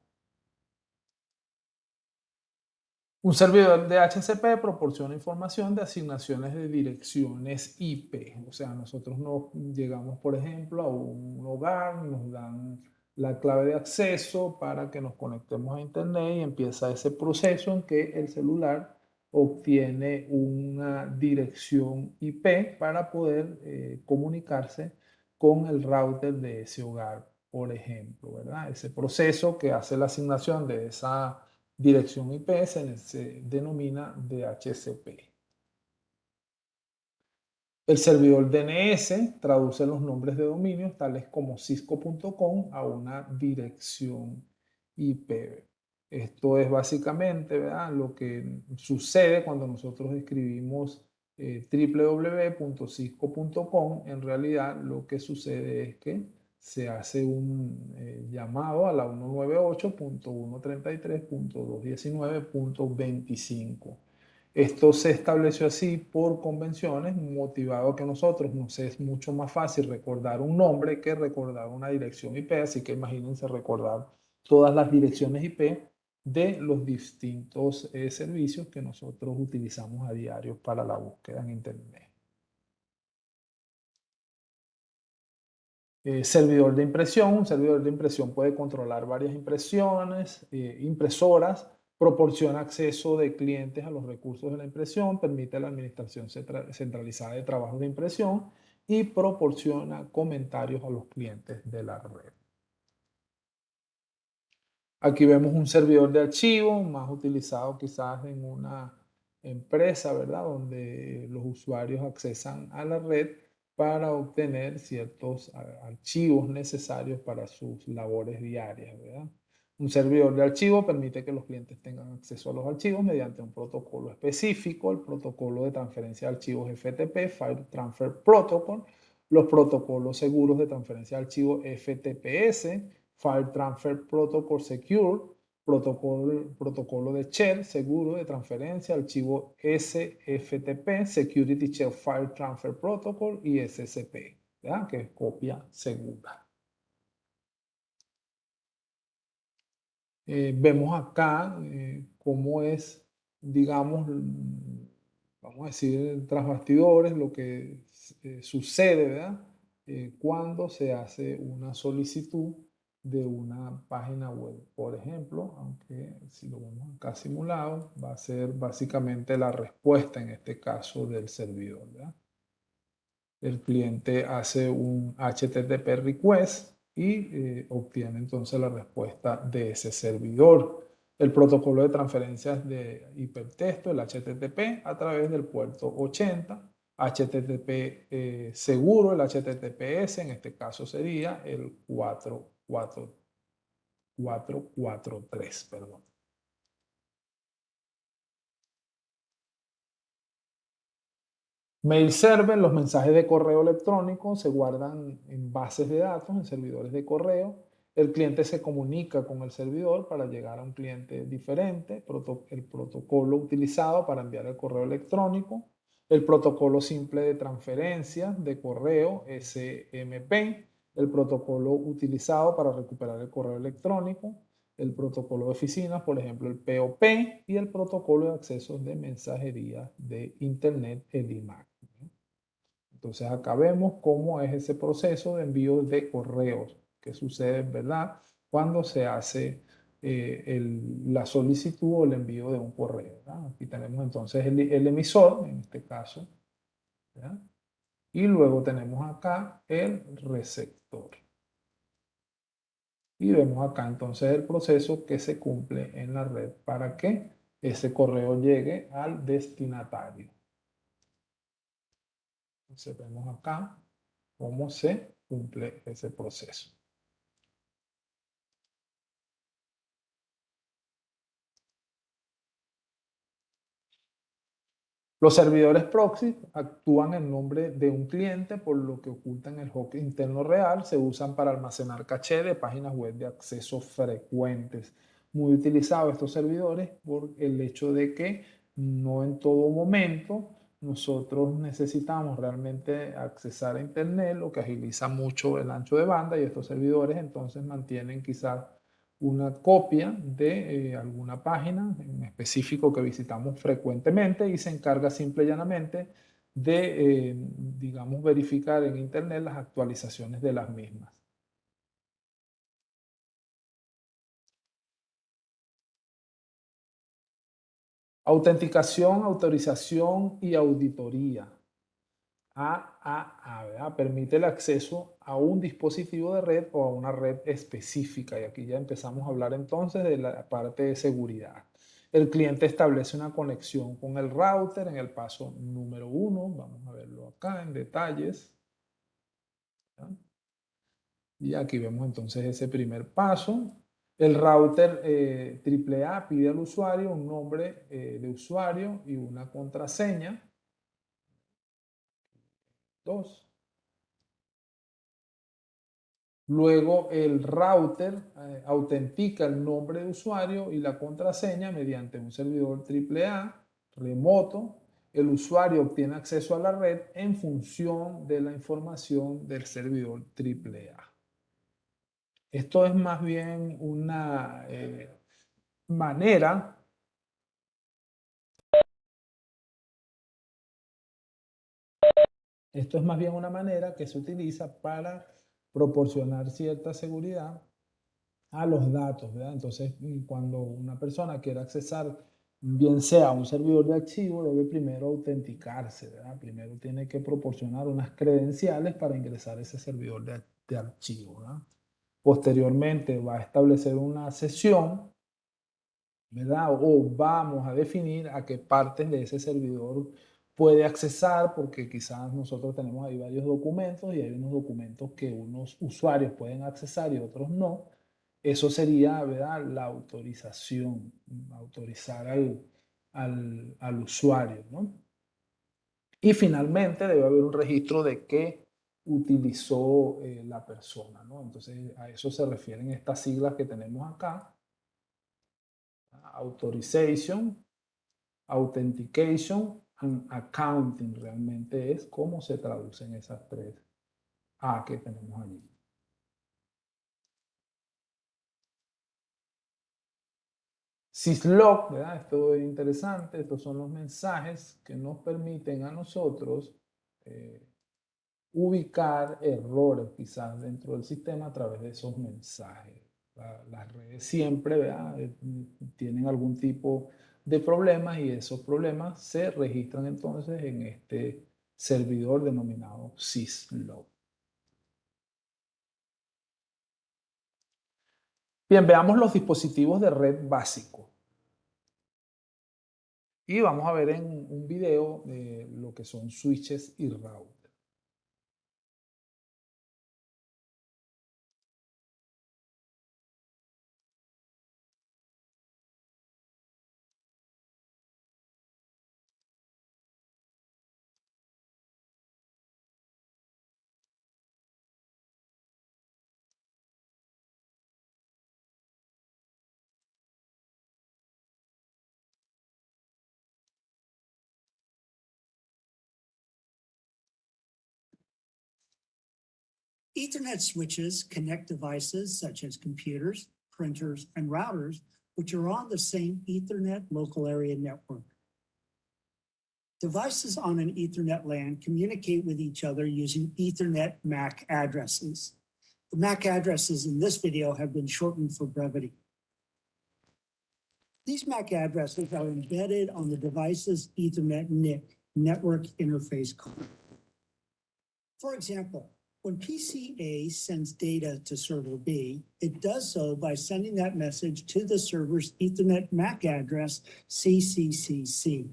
Un servidor de HCP proporciona información de asignaciones de direcciones IP. O sea, nosotros no llegamos, por ejemplo, a un hogar, nos dan la clave de acceso para que nos conectemos a Internet y empieza ese proceso en que el celular obtiene una dirección IP para poder comunicarse con el router de ese hogar, por ejemplo, ¿verdad? Ese proceso que hace la asignación de esa dirección IP se denomina DHCP. El servidor DNS traduce los nombres de dominios tales como cisco.com a una dirección IP. Esto es básicamente, ¿verdad?, lo que sucede cuando nosotros escribimos www.cisco.com. En realidad lo que sucede es que se hace un llamado a la 198.133.219.25. Esto se estableció así por convenciones, motivado que nosotros nos es mucho más fácil recordar un nombre que recordar una dirección IP, así que imagínense recordar todas las direcciones IP de los distintos servicios que nosotros utilizamos a diario para la búsqueda en Internet. Servidor de impresión. Un servidor de impresión puede controlar varias impresoras, proporciona acceso de clientes a los recursos de la impresión, permite la administración centralizada de trabajos de impresión y proporciona comentarios a los clientes de la red. Aquí vemos un servidor de archivo, más utilizado quizás en una empresa, ¿verdad?, donde los usuarios accesan a la red para obtener ciertos archivos necesarios para sus labores diarias, ¿verdad? Un servidor de archivo permite que los clientes tengan acceso a los archivos mediante un protocolo específico, el protocolo de transferencia de archivos FTP, File Transfer Protocol, los protocolos seguros de transferencia de archivos FTPS, File Transfer Protocol Secure, protocolo de share, seguro de transferencia, archivo SFTP, Security Share File Transfer Protocol y SSP, ¿verdad? Que es copia segura. Vemos acá cómo es, digamos, vamos a decir, tras bastidores, lo que sucede, ¿verdad? Cuando se hace una solicitud de una página web. Por ejemplo, aunque si lo vemos acá simulado, va a ser básicamente la respuesta en este caso del servidor, ¿verdad? El cliente hace un HTTP request y obtiene entonces la respuesta de ese servidor. El protocolo de transferencias de hipertexto, el HTTP, a través del puerto 80. HTTP seguro, el HTTPS, en este caso sería el 443, perdón. Mail server, los mensajes de correo electrónico se guardan en bases de datos, en servidores de correo. El cliente se comunica con el servidor para llegar a un cliente diferente. El protocolo utilizado para enviar el correo electrónico. El protocolo simple de transferencia de correo, SMP. El protocolo utilizado para recuperar el correo electrónico. El protocolo de oficinas, por ejemplo, el POP, y el protocolo de accesos de mensajería de Internet, el IMAC. Entonces acá vemos cómo es ese proceso de envío de correos que sucede, ¿verdad? Cuando se hace la solicitud o el envío de un correo, ¿verdad? Aquí tenemos entonces el emisor, en este caso, ¿verdad? Y luego tenemos acá el receptor. Y vemos acá entonces el proceso que se cumple en la red para que ese correo llegue al destinatario. Entonces vemos acá cómo se cumple ese proceso. Los servidores proxy actúan en nombre de un cliente, por lo que ocultan el host interno real. Se usan para almacenar caché de páginas web de acceso frecuentes. Muy utilizados estos servidores por el hecho de que no en todo momento nosotros necesitamos realmente accesar a Internet, lo que agiliza mucho el ancho de banda, y estos servidores entonces mantienen quizás una copia de alguna página en específico que visitamos frecuentemente y se encarga simple y llanamente de, digamos, verificar en Internet las actualizaciones de las mismas. Autenticación, autorización y auditoría. AAA, ¿verdad? Permite el acceso a un dispositivo de red o a una red específica. Y aquí ya empezamos a hablar entonces de la parte de seguridad. El cliente establece una conexión con el router en el paso número 1. Vamos a verlo acá en detalles, ¿ya? Y aquí vemos entonces ese primer paso. El router AAA pide al usuario un nombre de usuario y una contraseña. 2. Luego el router autentica el nombre de usuario y la contraseña mediante un servidor AAA remoto. El usuario obtiene acceso a la red en función de la información del servidor AAA. Esto es más bien una manera Esto es más bien una manera que se utiliza para proporcionar cierta seguridad a los datos, ¿verdad? Entonces, cuando una persona quiere accesar, bien sea a un servidor de archivo, debe primero autenticarse, ¿verdad? Primero tiene que proporcionar unas credenciales para ingresar a ese servidor de archivo, ¿verdad? Posteriormente va a establecer una sesión, ¿verdad? O vamos a definir a qué partes de ese servidor puede accesar, porque quizás nosotros tenemos ahí varios documentos y hay unos documentos que unos usuarios pueden accesar y otros no. Eso sería, ¿verdad?, la autorización, autorizar al usuario, ¿no? Y finalmente debe haber un registro de qué utilizó la persona, ¿no? Entonces a eso se refieren estas siglas que tenemos acá, Authorization, Authentication and Accounting. Realmente es cómo se traducen esas tres A que tenemos allí. Syslog, ¿verdad? Esto es interesante. Estos son los mensajes que nos permiten a nosotros ubicar errores quizás dentro del sistema a través de esos mensajes. Las redes siempre, ¿verdad? Tienen algún tipo de problemas y esos problemas se registran entonces en este servidor denominado syslog. Bien, veamos los dispositivos de red básicos. Y vamos a ver en un video lo que son switches y routers. Ethernet switches connect devices such as computers, printers, and routers, which are on the same Ethernet local area network. Devices on an Ethernet LAN communicate with each other using Ethernet MAC addresses. The MAC addresses in this video have been shortened for brevity. These MAC addresses are embedded on the device's Ethernet NIC, network interface card. For example, when PC A sends data to server B, it does so by sending that message to the server's Ethernet MAC address, CCCC.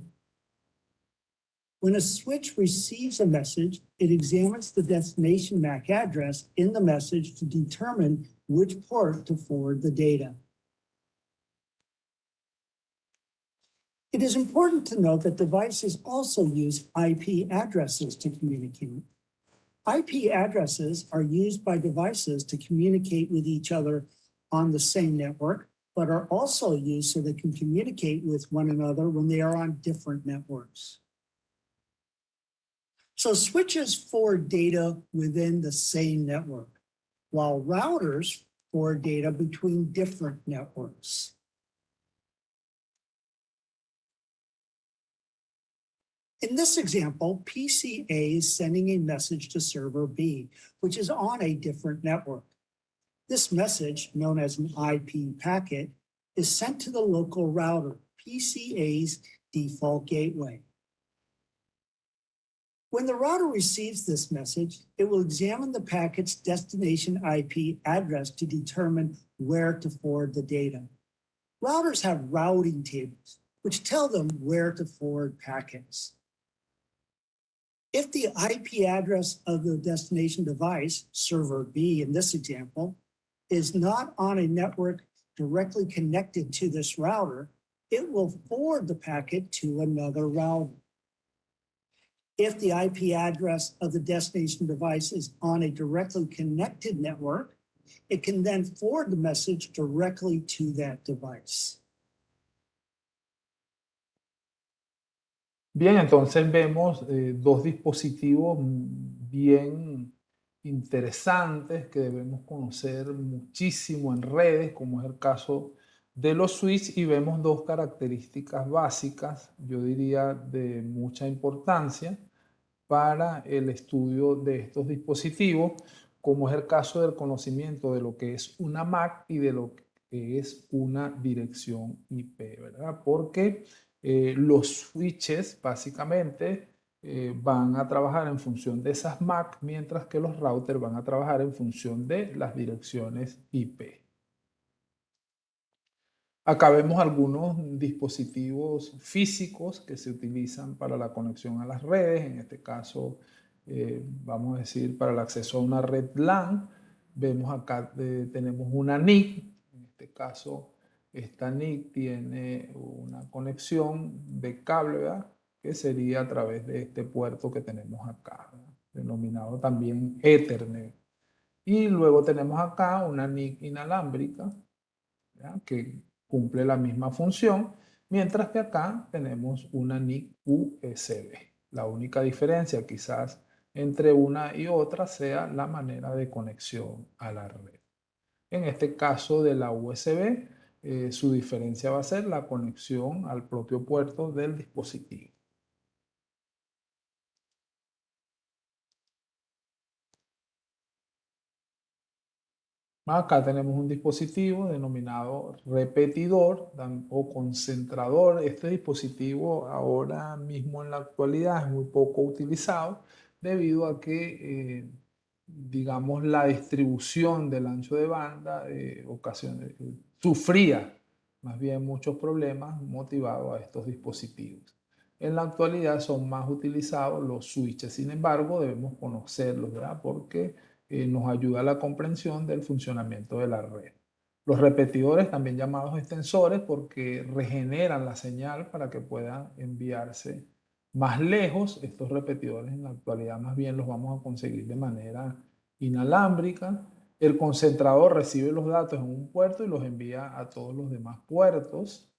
When a switch receives a message, it examines the destination MAC address in the message to determine which port to forward the data. It is important to note that devices also use IP addresses to communicate. IP addresses are used by devices to communicate with each other on the same network, but are also used so they can communicate with one another when they are on different networks. So switches forward data within the same network, while routers forward data between different networks. In this example, PC A is sending a message to server B, which is on a different network. This message, known as an IP packet, is sent to the local router, PC A's default gateway. When the router receives this message, it will examine the packet's destination IP address to determine where to forward the data. Routers have routing tables, which tell them where to forward packets. If the IP address of the destination device, server B in this example, is not on a network directly connected to this router, it will forward the packet to another router. If the IP address of the destination device is on a directly connected network, it can then forward the message directly to that device. Bien, entonces vemos dos dispositivos bien interesantes que debemos conocer muchísimo en redes, como es el caso de los switches, y vemos dos características básicas, yo diría de mucha importancia para el estudio de estos dispositivos, como es el caso del conocimiento de lo que es una MAC y de lo que es una dirección IP, ¿verdad? Porque los switches básicamente van a trabajar en función de esas MAC, mientras que los routers van a trabajar en función de las direcciones IP. Acá vemos algunos dispositivos físicos que se utilizan para la conexión a las redes, en este caso, vamos a decir, para el acceso a una red LAN. Vemos acá, tenemos una NIC, en este caso, esta NIC tiene una conexión de cable, ¿verdad? Que sería a través de este puerto que tenemos acá, ¿verdad? Denominado también Ethernet. Y luego tenemos acá una NIC inalámbrica, ¿verdad? Que cumple la misma función, mientras que acá tenemos una NIC USB. La única diferencia quizás entre una y otra sea la manera de conexión a la red. En este caso de la USB, su diferencia va a ser la conexión al propio puerto del dispositivo. Acá tenemos un dispositivo denominado repetidor o concentrador. Este dispositivo ahora mismo en la actualidad es muy poco utilizado debido a que, digamos, la distribución del ancho de banda sufría más bien muchos problemas motivados a estos dispositivos. En la actualidad son más utilizados los switches, sin embargo, debemos conocerlos, ¿verdad? Porque nos ayuda a la comprensión del funcionamiento de la red. Los repetidores, también llamados extensores, porque regeneran la señal para que puedan enviarse más lejos. Estos repetidores en la actualidad más bien los vamos a conseguir de manera inalámbrica. El concentrador recibe los datos en un puerto y los envía a todos los demás puertos.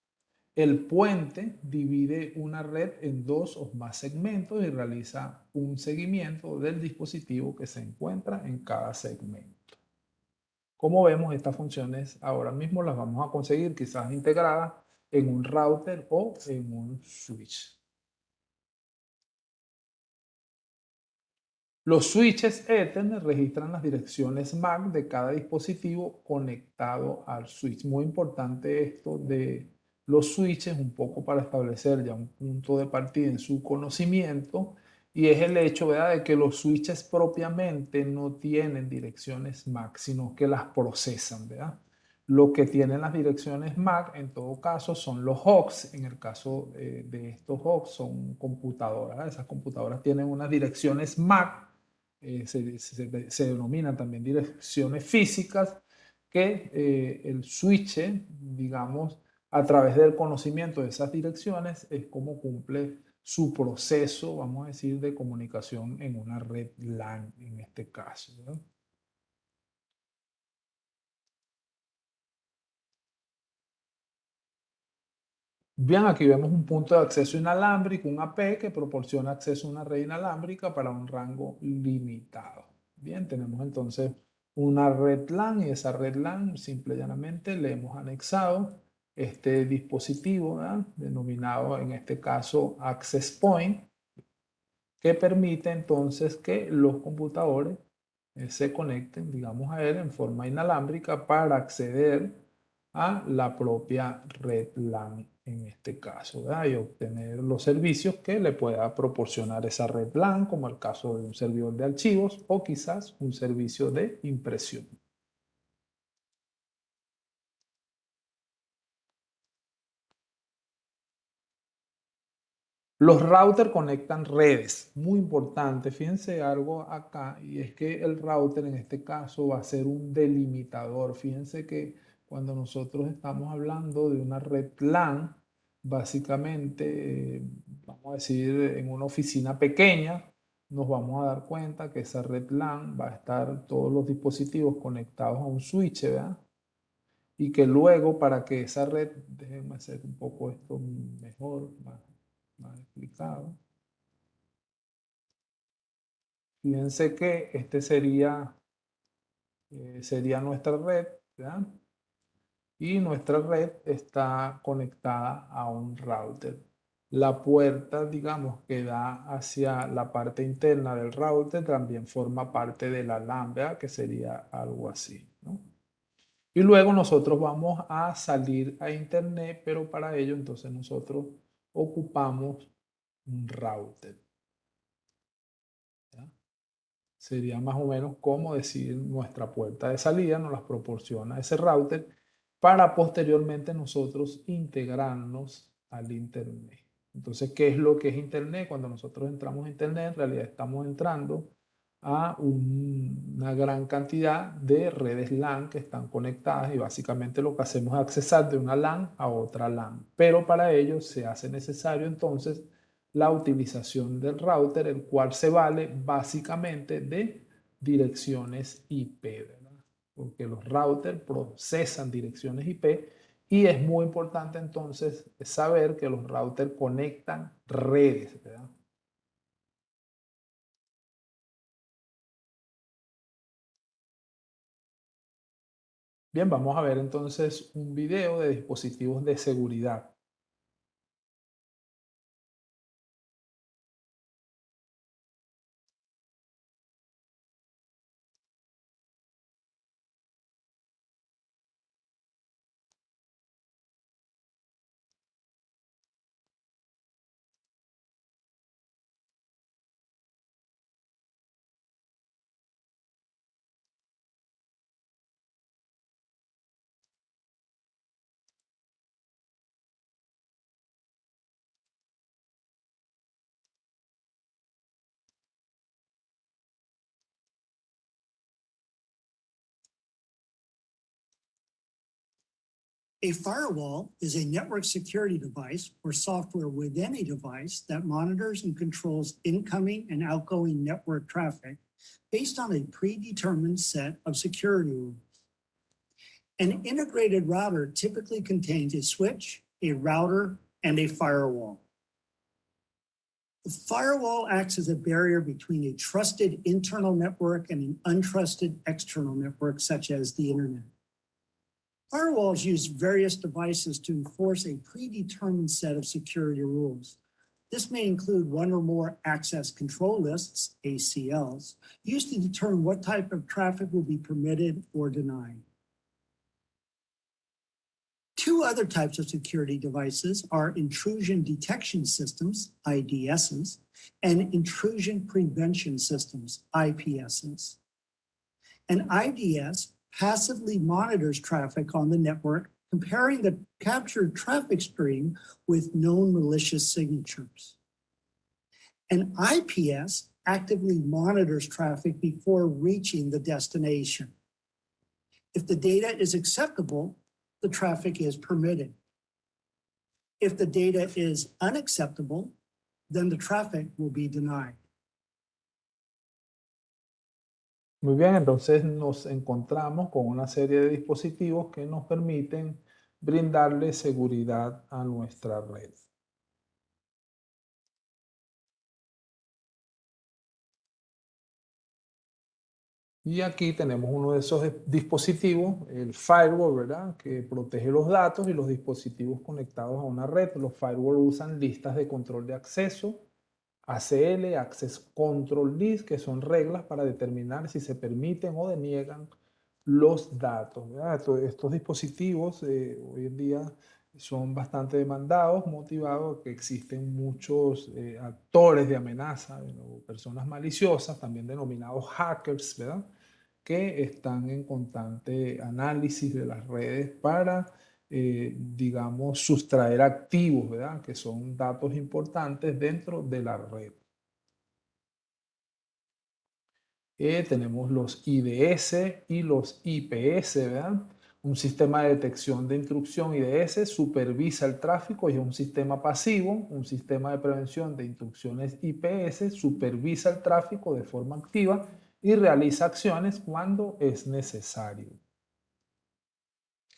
El puente divide una red en dos o más segmentos y realiza un seguimiento del dispositivo que se encuentra en cada segmento. Como vemos, estas funciones ahora mismo las vamos a conseguir quizás integradas en un router o en un switch. Los switches Ethernet registran las direcciones MAC de cada dispositivo conectado al switch. Muy importante esto de los switches, un poco para establecer ya un punto de partida en su conocimiento, y es el hecho, ¿verdad?, de que los switches propiamente no tienen direcciones MAC, sino que las procesan, ¿verdad? Lo que tienen las direcciones MAC, en todo caso, son los hosts. En el caso de estos hosts, son computadoras, ¿verdad? Esas computadoras tienen unas direcciones MAC, se denominan también direcciones físicas, que el switch, digamos, a través del conocimiento de esas direcciones, es como cumple su proceso, vamos a decir, de comunicación en una red LAN, en este caso, ¿verdad? Bien, aquí vemos un punto de acceso inalámbrico, un AP, que proporciona acceso a una red inalámbrica para un rango limitado. Bien, tenemos entonces una red LAN y esa red LAN simple y llanamente le hemos anexado este dispositivo, ¿verdad?, denominado en este caso Access Point, que permite entonces que los computadores se conecten, digamos, a él en forma inalámbrica para acceder a la propia red LAN en este caso, ¿verdad?, y obtener los servicios que le pueda proporcionar esa red LAN, como el caso de un servidor de archivos o quizás un servicio de impresión. Los routers conectan redes, muy importante. Fíjense algo acá, y es que el router en este caso va a ser un delimitador. Fíjense que cuando nosotros estamos hablando de una red LAN, básicamente, vamos a decir, en una oficina pequeña, nos vamos a dar cuenta que esa red LAN va a estar todos los dispositivos conectados a un switch, ¿verdad? Y que luego para que esa red, déjenme hacer un poco esto mejor, más explicado. Fíjense que este sería nuestra red, ¿verdad? Y nuestra red está conectada a un router. La puerta, digamos, que da hacia la parte interna del router también forma parte de la LAN, ¿verdad?, que sería algo así, ¿no? Y luego nosotros vamos a salir a internet, pero para ello entonces nosotros ocupamos un router, ¿ya? Sería más o menos como decir nuestra puerta de salida nos las proporciona ese router para posteriormente nosotros integrarnos al internet. Entonces, ¿qué es lo que es internet? Cuando nosotros entramos a internet, en realidad estamos entrando a una gran cantidad de redes LAN que están conectadas y básicamente lo que hacemos es accesar de una LAN a otra LAN. Pero para ello se hace necesario entonces la utilización del router, el cual se vale básicamente de direcciones IP, ¿verdad? Porque los routers procesan direcciones IP Y es muy importante entonces saber que los routers conectan redes, ¿verdad? Bien, vamos a ver entonces un video de dispositivos de seguridad. A firewall is a network security device or software within a device that monitors and controls incoming and outgoing network traffic based on a predetermined set of security rules. An integrated router typically contains a switch, a router, and a firewall. The firewall acts as a barrier between a trusted internal network and an untrusted external network, such as the internet. Firewalls use various devices to enforce a predetermined set of security rules. This may include one or more access control lists, ACLs, used to determine what type of traffic will be permitted or denied. Two other types of security devices are intrusion detection systems, IDSs, and intrusion prevention systems, IPSs. An IDS passively monitors traffic on the network, comparing the captured traffic stream with known malicious signatures. An IPS actively monitors traffic before reaching the destination. If the data is acceptable, the traffic is permitted. If the data is unacceptable, then the traffic will be denied. Muy bien, entonces nos encontramos con una serie de dispositivos que nos permiten brindarle seguridad a nuestra red. Y aquí tenemos uno de esos dispositivos, el firewall, ¿verdad? Que protege los datos y los dispositivos conectados a una red. Los firewall usan listas de control de acceso, ACL, Access Control List, que son reglas para determinar si se permiten o deniegan los datos, ¿verdad? Estos dispositivos hoy en día son bastante demandados, motivados que existen muchos actores de amenaza, ¿no? Personas maliciosas, también denominados hackers, ¿verdad? Que están en constante análisis de las redes para, digamos, sustraer activos, ¿verdad? Que son datos importantes dentro de la red. Tenemos los IDS y los IPS, ¿verdad? Un sistema de detección de intrusión IDS supervisa el tráfico y es un sistema pasivo. Un sistema de prevención de intrusiones IPS supervisa el tráfico de forma activa y realiza acciones cuando es necesario.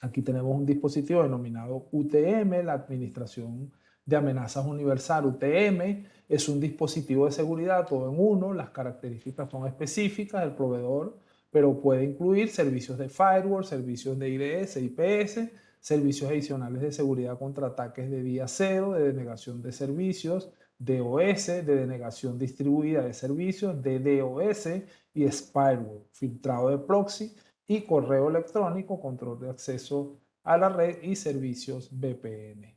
Aquí tenemos un dispositivo denominado UTM, la Administración de Amenazas Universal. UTM es un dispositivo de seguridad todo en uno. Las características son específicas del proveedor, pero puede incluir servicios de firewall, servicios de IDS, IPS, servicios adicionales de seguridad contra ataques de día cero, de denegación de servicios, DOS, de denegación distribuida de servicios, DDoS y Spyware, filtrado de proxy y correo electrónico, control de acceso a la red y servicios VPN.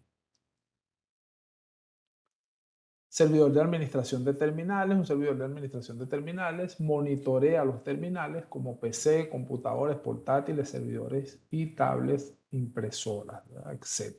Servidor de administración de terminales. Un servidor de administración de terminales monitorea los terminales como PC, computadores portátiles, servidores y tablets, impresoras, ¿verdad? Etc.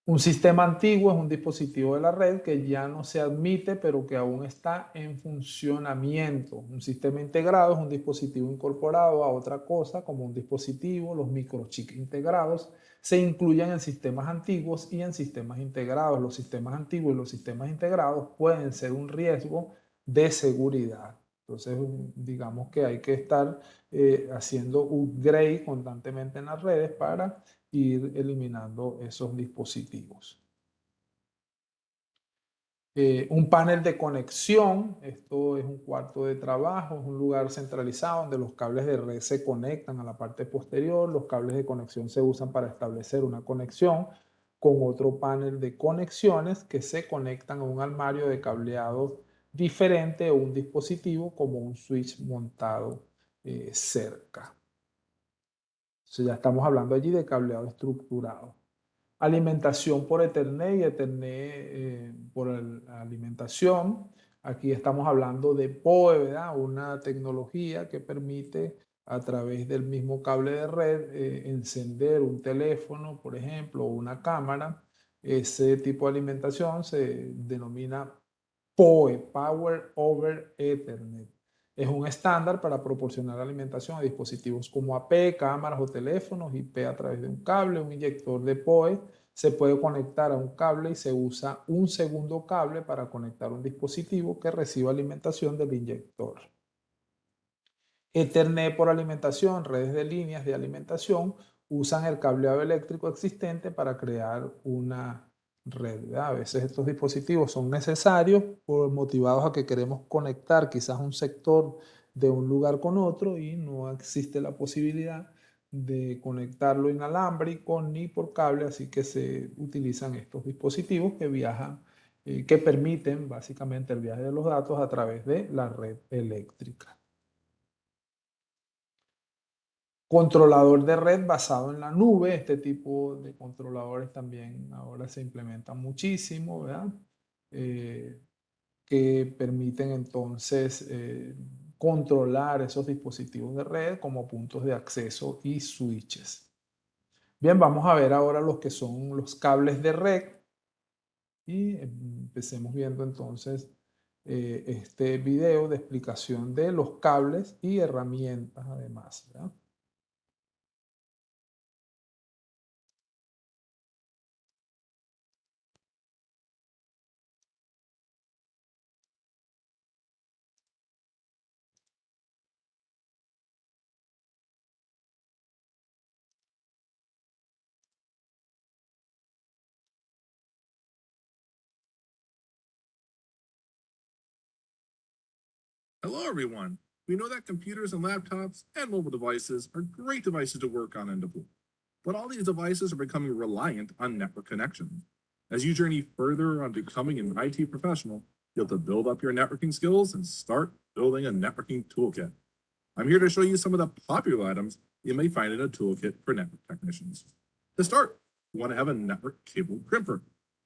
Un sistema antiguo es un dispositivo de la red que ya no se admite, pero que aún está en funcionamiento. Un sistema integrado es un dispositivo incorporado a otra cosa, como un dispositivo. Los microchips integrados se incluyen en sistemas antiguos y en sistemas integrados. Los sistemas antiguos y los sistemas integrados pueden ser un riesgo de seguridad. Entonces, digamos que hay que estar haciendo upgrade constantemente en las redes para ir eliminando esos dispositivos. Un panel de conexión, esto es un cuarto de trabajo, es un lugar centralizado donde los cables de red se conectan a la parte posterior. Los cables de conexión se usan para establecer una conexión con otro panel de conexiones que se conectan a un armario de cableado diferente o un dispositivo como un switch montado cerca. Entonces ya estamos hablando allí de cableado estructurado. Alimentación por Ethernet y Ethernet por alimentación. Aquí estamos hablando de PoE, ¿verdad? Una tecnología que permite a través del mismo cable de red encender un teléfono, por ejemplo, o una cámara. Ese tipo de alimentación se denomina PoE, Power over Ethernet. Es un estándar para proporcionar alimentación a dispositivos como AP, cámaras o teléfonos, IP a través de un cable, un inyector de PoE. Se puede conectar a un cable y se usa un segundo cable para conectar un dispositivo que reciba alimentación del inyector. Ethernet por alimentación, redes de líneas de alimentación usan el cableado eléctrico existente para crear una red, ¿verdad? A veces estos dispositivos son necesarios motivados a que queremos conectar quizás un sector de un lugar con otro y no existe la posibilidad de conectarlo inalámbrico ni por cable, así que se utilizan estos dispositivos que viajan, que permiten básicamente el viaje de los datos a través de la red eléctrica. Controlador de red basado en la nube. Este tipo de controladores también ahora se implementan muchísimo, ¿verdad? Que permiten entonces controlar esos dispositivos de red como puntos de acceso y switches. Bien, vamos a ver ahora los que son los cables de red y empecemos viendo entonces este video de explicación de los cables y herramientas además, ¿verdad? Hello, everyone. We know that computers and laptops and mobile devices are great devices to work on and deploy. But all these devices are becoming reliant on network connections. As you journey further on becoming an IT professional, you'll have to build up your networking skills and start building a networking toolkit. I'm here to show you some of the popular items you may find in a toolkit for network technicians. To start, you want to have a network cable crimper.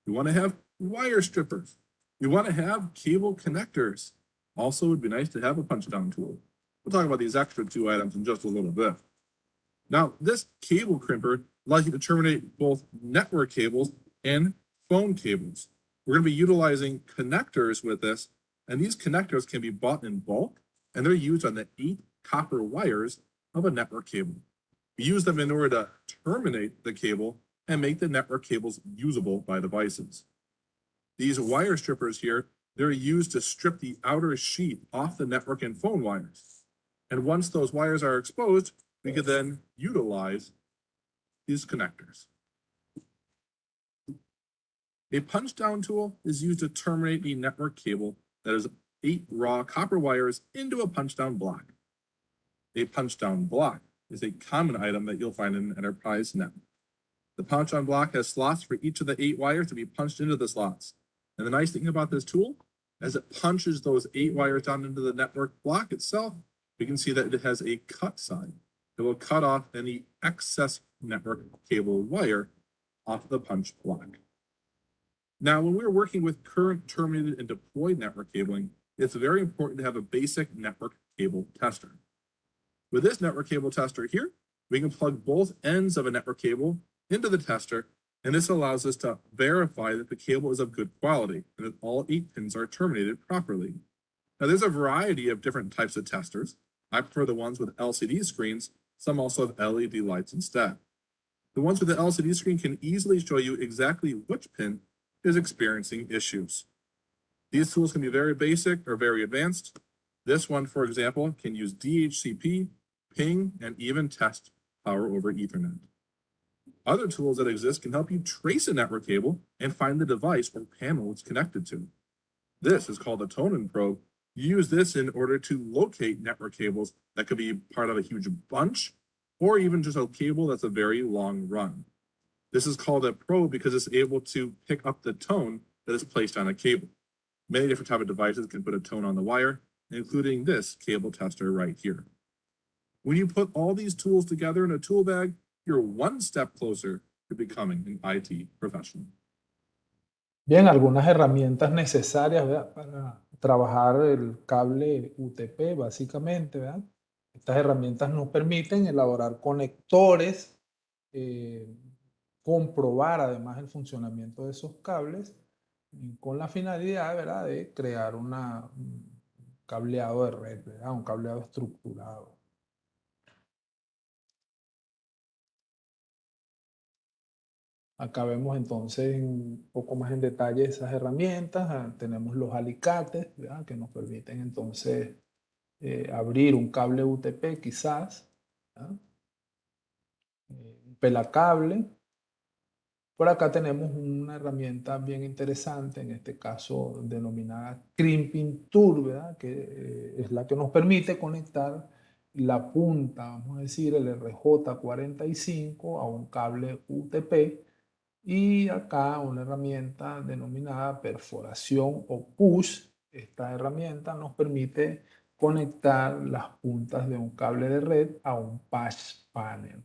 You want to have wire strippers. You want to have cable connectors. Also, it'd be nice to have a punch down tool. We'll talk about these extra two items in just a little bit. Now, this cable crimper allows you to terminate both network cables and phone cables. We're going to be utilizing connectors with this, and these connectors can be bought in bulk, and they're used on the 8 copper wires of a network cable. We use them in order to terminate the cable and make the network cables usable by devices. These wire strippers here, they're used to strip the outer sheet off the network and phone wires. And once those wires are exposed, we can then utilize these connectors. A punch down tool is used to terminate a network cable that is 8 raw copper wires into a punch down block. A punch down block is a common item that you'll find in an enterprise network. The punch down block has slots for each of the 8 wires to be punched into the slots. And the nice thing about this tool, as it punches those 8 wires down into the network block itself, we can see that it has a cut side. It will cut off any excess network cable wire off the punch block. Now, when we're working with current, terminated, and deployed network cabling, it's very important to have a basic network cable tester. With this network cable tester here, we can plug both ends of a network cable into the tester, and this allows us to verify that the cable is of good quality and that all 8 pins are terminated properly. Now, there's a variety of different types of testers. I prefer the ones with LCD screens. Some also have LED lights instead. The ones with the LCD screen can easily show you exactly which pin is experiencing issues. These tools can be very basic or very advanced. This one, for example, can use DHCP, ping, and even test power over Ethernet. Other tools that exist can help you trace a network cable and find the device or panel it's connected to. This is called a Tonin probe. You use this in order to locate network cables that could be part of a huge bunch, or even just a cable that's a very long run. This is called a probe because it's able to pick up the tone that is placed on a cable. Many different types of devices can put a tone on the wire, including this cable tester right here. When you put all these tools together in a tool bag, you're one step closer to becoming an IT professional. Bien, algunas herramientas necesarias, ¿verdad? Para trabajar el cable UTP, básicamente, ¿verdad? Estas herramientas nos permiten elaborar conectores, eh, comprobar además el funcionamiento de esos cables con la finalidad, ¿verdad?, de crear un cableado de red, ¿verdad? Un cableado estructurado. Acá vemos entonces un poco más en detalle esas herramientas. Tenemos los alicates, ¿verdad?, que nos permiten entonces abrir un cable UTP quizás, ¿verdad? Un pelacable. Por acá tenemos una herramienta bien interesante, en este caso denominada Crimping Tool, ¿verdad?, que es la que nos permite conectar la punta, vamos a decir, el RJ45 a un cable UTP. Y acá una herramienta denominada perforación o push. Esta herramienta nos permite conectar las puntas de un cable de red a un patch panel.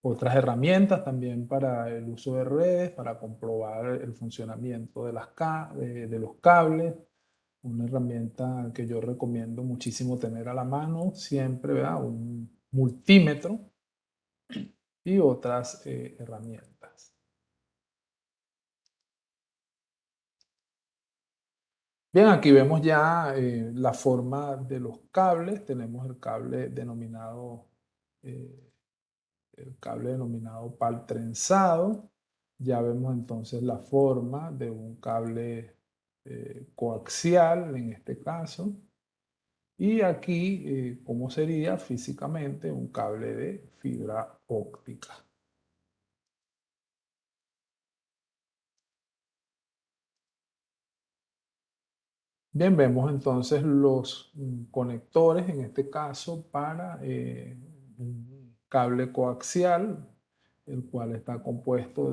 Otras herramientas también para el uso de redes, para comprobar el funcionamiento de de los cables. Una herramienta que yo recomiendo muchísimo tener a la mano siempre, ¿verdad? Un multímetro y otras herramientas. Bien, aquí vemos ya la forma de los cables. Tenemos el cable denominado PAL trenzado. Ya vemos entonces la forma de un cable coaxial en este caso. Y aquí, cómo sería físicamente un cable de fibra óptica. Bien, vemos entonces los conectores, en este caso, para un cable coaxial, el cual está compuesto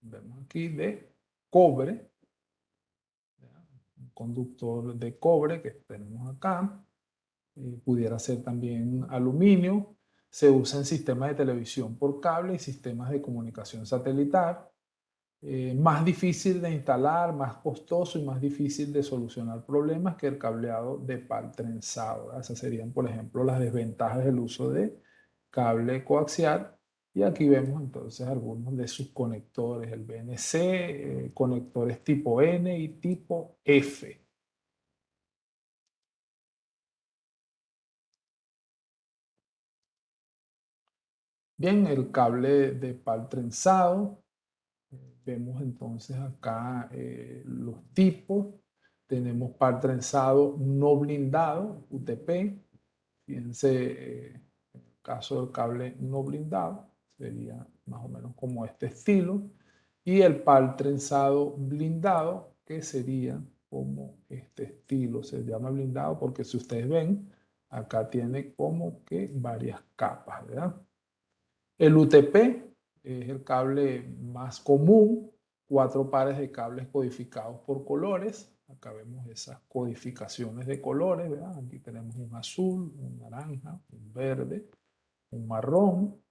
vemos aquí, de cobre, ¿ya? Un conductor de cobre que tenemos acá. Pudiera ser también aluminio. Se usa en sistemas de televisión por cable y sistemas de comunicación satelital. Más difícil de instalar, más costoso y más difícil de solucionar problemas que el cableado de PAL trenzado, ¿verdad? Esas serían, por ejemplo, las desventajas del uso de cable coaxial. Y aquí vemos entonces algunos de sus conectores, el BNC, conectores tipo N y tipo F. Bien, el cable de PAL trenzado. Vemos entonces acá los tipos. Tenemos PAL trenzado no blindado, UTP. Fíjense, en el caso del cable no blindado, sería más o menos como este estilo. Y el PAL trenzado blindado, que sería como este estilo. Se llama blindado porque si ustedes ven, acá tiene como que varias capas, ¿verdad? El UTP es el cable más común, 4 pares de cables codificados por colores. Acá vemos esas codificaciones de colores, ¿verdad? Aquí tenemos un azul, un naranja, un verde, un marrón.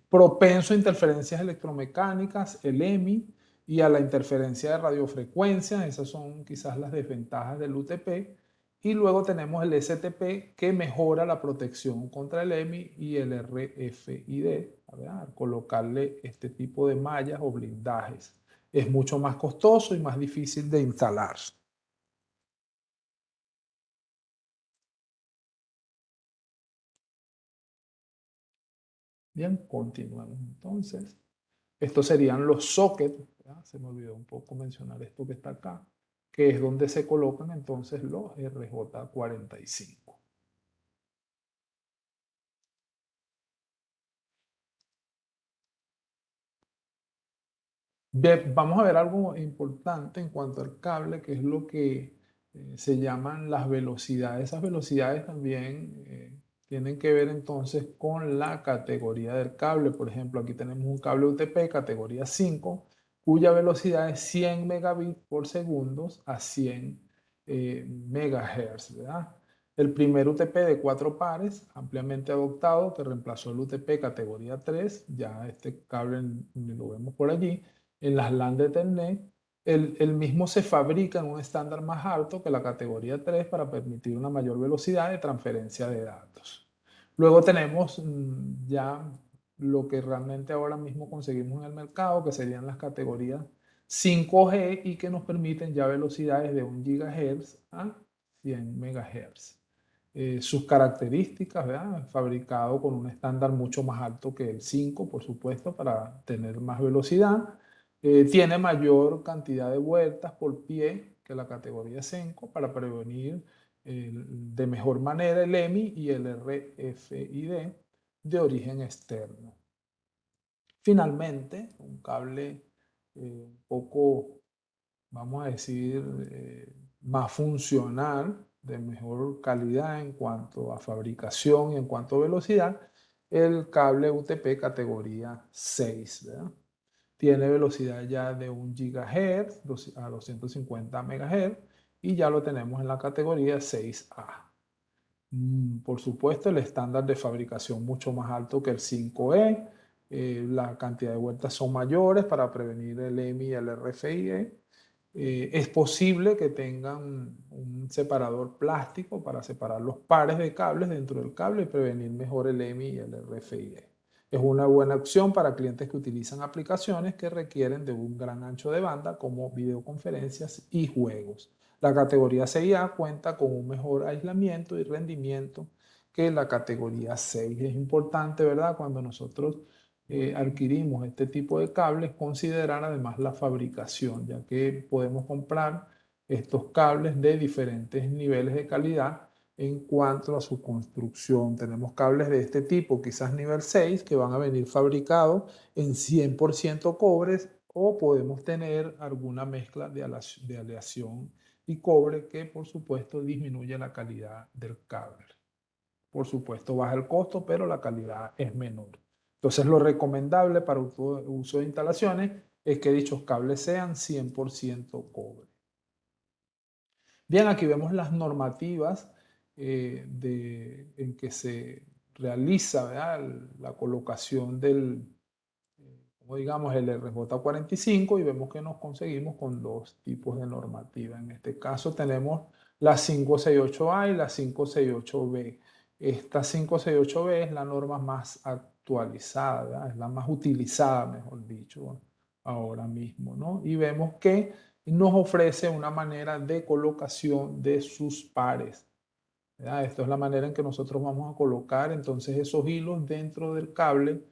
Propenso a interferencias electromecánicas, el EMI, y a la interferencia de radiofrecuencia. Esas son quizás las desventajas del UTP. Y luego tenemos el STP, que mejora la protección contra el EMI, y el RFID, al colocarle este tipo de mallas o blindajes. Es mucho más costoso y más difícil de instalar. Bien, continuamos entonces. Estos serían los sockets, ¿verdad? Se me olvidó un poco mencionar esto que está acá, que es donde se colocan entonces los RJ45. Bien, vamos a ver algo importante en cuanto al cable, que es lo que se llaman las velocidades. Esas velocidades también tienen que ver entonces con la categoría del cable. Por ejemplo, aquí tenemos un cable UTP categoría 5, cuya velocidad es 100 megabits por segundo a 100 megahertz, ¿verdad? El primer UTP de 4 pares, ampliamente adoptado, que reemplazó el UTP categoría 3, ya este cable lo vemos por allí en las LAN de Ethernet, el mismo se fabrica en un estándar más alto que la categoría 3 para permitir una mayor velocidad de transferencia de datos. Luego tenemos ya lo que realmente ahora mismo conseguimos en el mercado, que serían las categorías 5G y que nos permiten ya velocidades de 1 GHz a 100 MHz. Sus características, ¿verdad? Fabricado con un estándar mucho más alto que el 5, por supuesto, para tener más velocidad. Tiene mayor cantidad de vueltas por pie que la categoría 5 para prevenir de mejor manera el EMI y el RFID de origen externo. Finalmente, un cable un poco, vamos a decir, más funcional, de mejor calidad en cuanto a fabricación y en cuanto a velocidad, el cable UTP categoría 6, ¿verdad? Tiene velocidad ya de 1 GHz a 250 MHz y ya lo tenemos en la categoría 6A. Por supuesto, el estándar de fabricación mucho más alto que el 5E. La cantidad de vueltas son mayores para prevenir el EMI y el RFID. Es posible que tengan un separador plástico para separar los pares de cables dentro del cable y prevenir mejor el EMI y el RFID. Es una buena opción para clientes que utilizan aplicaciones que requieren de un gran ancho de banda como videoconferencias y juegos. La categoría 6A cuenta con un mejor aislamiento y rendimiento que la categoría 6. Es importante, ¿verdad? Cuando nosotros adquirimos este tipo de cables, considerar además la fabricación, ya que podemos comprar estos cables de diferentes niveles de calidad en cuanto a su construcción. Tenemos cables de este tipo, quizás nivel 6, que van a venir fabricados en 100% cobres, o podemos tener alguna mezcla de aleación y cobre que por supuesto disminuye la calidad del cable. Por supuesto baja el costo, pero la calidad es menor. Entonces lo recomendable para uso de instalaciones es que dichos cables sean 100% cobre. Bien, aquí vemos las normativas en que se realiza, ¿verdad?, la colocación del, como digamos, el RJ45 y vemos que nos conseguimos con dos tipos de normativa. En este caso tenemos la 568A y la 568B. Esta 568B es la norma más actualizada, ¿verdad? Es la más utilizada, mejor dicho, ahora mismo, ¿no? Y vemos que nos ofrece una manera de colocación de sus pares, ¿verdad? Esto es la manera en que nosotros vamos a colocar entonces esos hilos dentro del cable.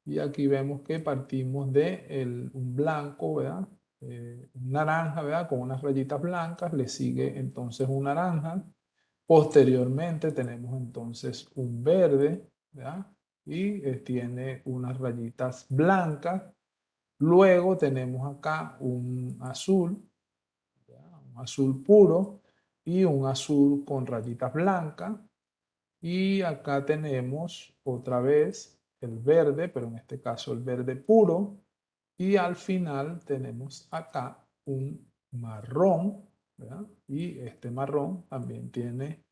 Y aquí vemos que partimos de un blanco, ¿verdad? Un naranja, ¿verdad? Con unas rayitas blancas, le sigue entonces un naranja. Posteriormente tenemos entonces un verde, ¿verdad? Y tiene unas rayitas blancas. Luego tenemos acá un azul, ¿verdad? Un azul puro y un azul con rayitas blancas. Y acá tenemos otra vez el verde, pero en este caso el verde puro. Y al final tenemos acá un marrón, ¿verdad? Y este marrón también tiene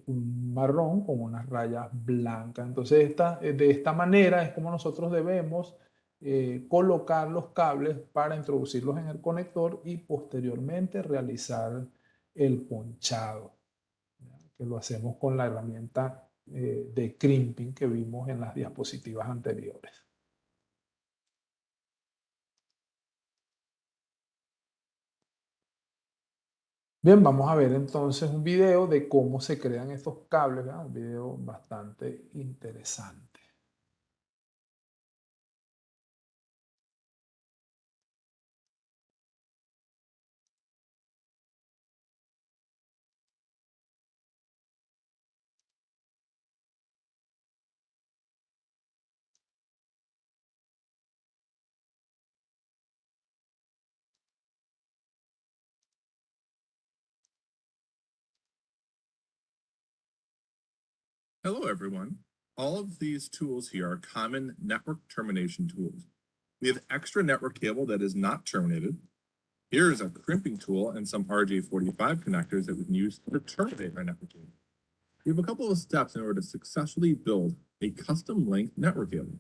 un marrón con unas rayas blancas. Entonces, de esta manera es como nosotros debemos colocar los cables para introducirlos en el conector y posteriormente realizar el ponchado, que lo hacemos con la herramienta de crimping que vimos en las diapositivas anteriores. Bien, vamos a ver entonces un video de cómo se crean estos cables, ¿verdad? Un video bastante interesante. Hello, everyone. All of these tools here are common network termination tools. We have extra network cable that is not terminated. Here is a crimping tool and some RJ45 connectors that we can use to terminate our network cable. We have a couple of steps in order to successfully build a custom length network cable.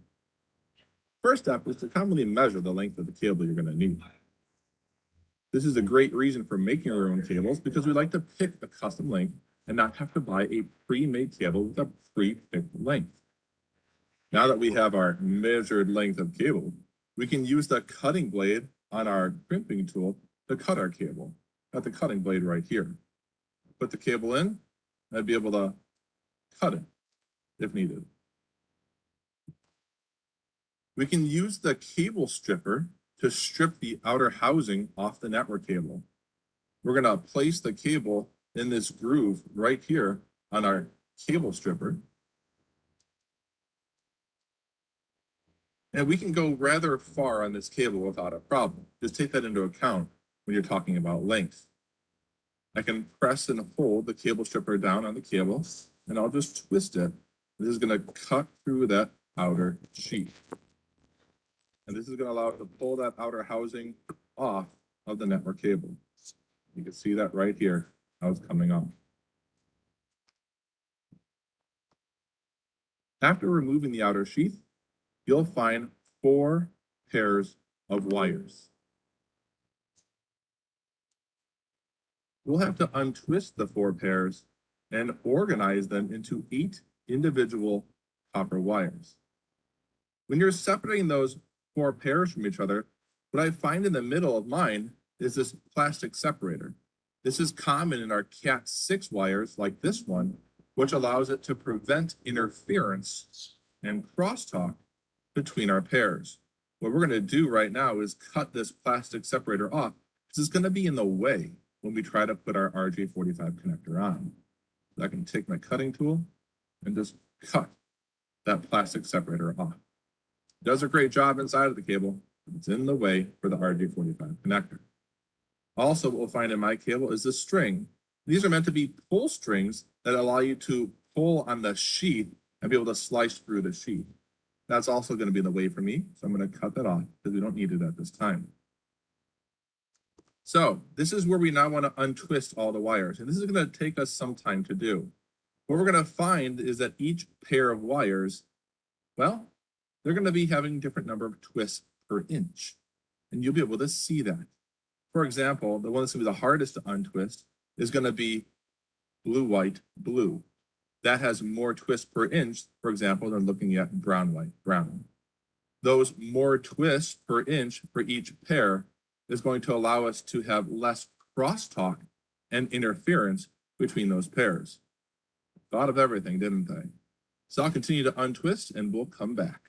First step is to commonly measure the length of the cable you're going to need. This is a great reason for making our own cables because we like to pick a custom length and not have to buy a pre-made cable with a pre-picked length. Now that we have our measured length of cable, we can use the cutting blade on our crimping tool to cut our cable. Got the cutting blade right here. Put the cable in, and I'd be able to cut it if needed. We can use the cable stripper to strip the outer housing off the network cable. We're going to place the cable in this groove right here on our cable stripper. And we can go rather far on this cable without a problem. Just take that into account when you're talking about length. I can press and hold the cable stripper down on the cable, and I'll just twist it. This is going to cut through that outer sheet. And this is going to allow it to pull that outer housing off of the network cable. You can see that right here, how it's coming off. After removing the outer sheath, you'll find 4 pairs of wires. We'll have to untwist the 4 pairs and organize them into 8 individual copper wires. When you're separating those 4 pairs from each other, what I find in the middle of mine is this plastic separator. This is common in our Cat 6 wires like this one, which allows it to prevent interference and crosstalk between our pairs. What we're going to do right now is cut this plastic separator off because it's going to be in the way when we try to put our RJ45 connector on. So I can take my cutting tool and just cut that plastic separator off. It does a great job inside of the cable, but it's in the way for the RJ45 connector. Also, what we'll find in my cable is this string. These are meant to be pull strings that allow you to pull on the sheath and be able to slice through the sheath. That's also going to be in the way for me, so I'm going to cut that off because we don't need it at this time. So this is where we now want to untwist all the wires, and this is going to take us some time to do. What we're going to find is that each pair of wires, well, they're going to be having a different number of twists per inch, and you'll be able to see that. For example, the one that's going to be the hardest to untwist is going to be blue, white, blue. That has more twists per inch, for example, than looking at brown, white, brown. Those more twists per inch for each pair is going to allow us to have less crosstalk and interference between those pairs. Thought of everything, didn't they? So I'll continue to untwist and we'll come back.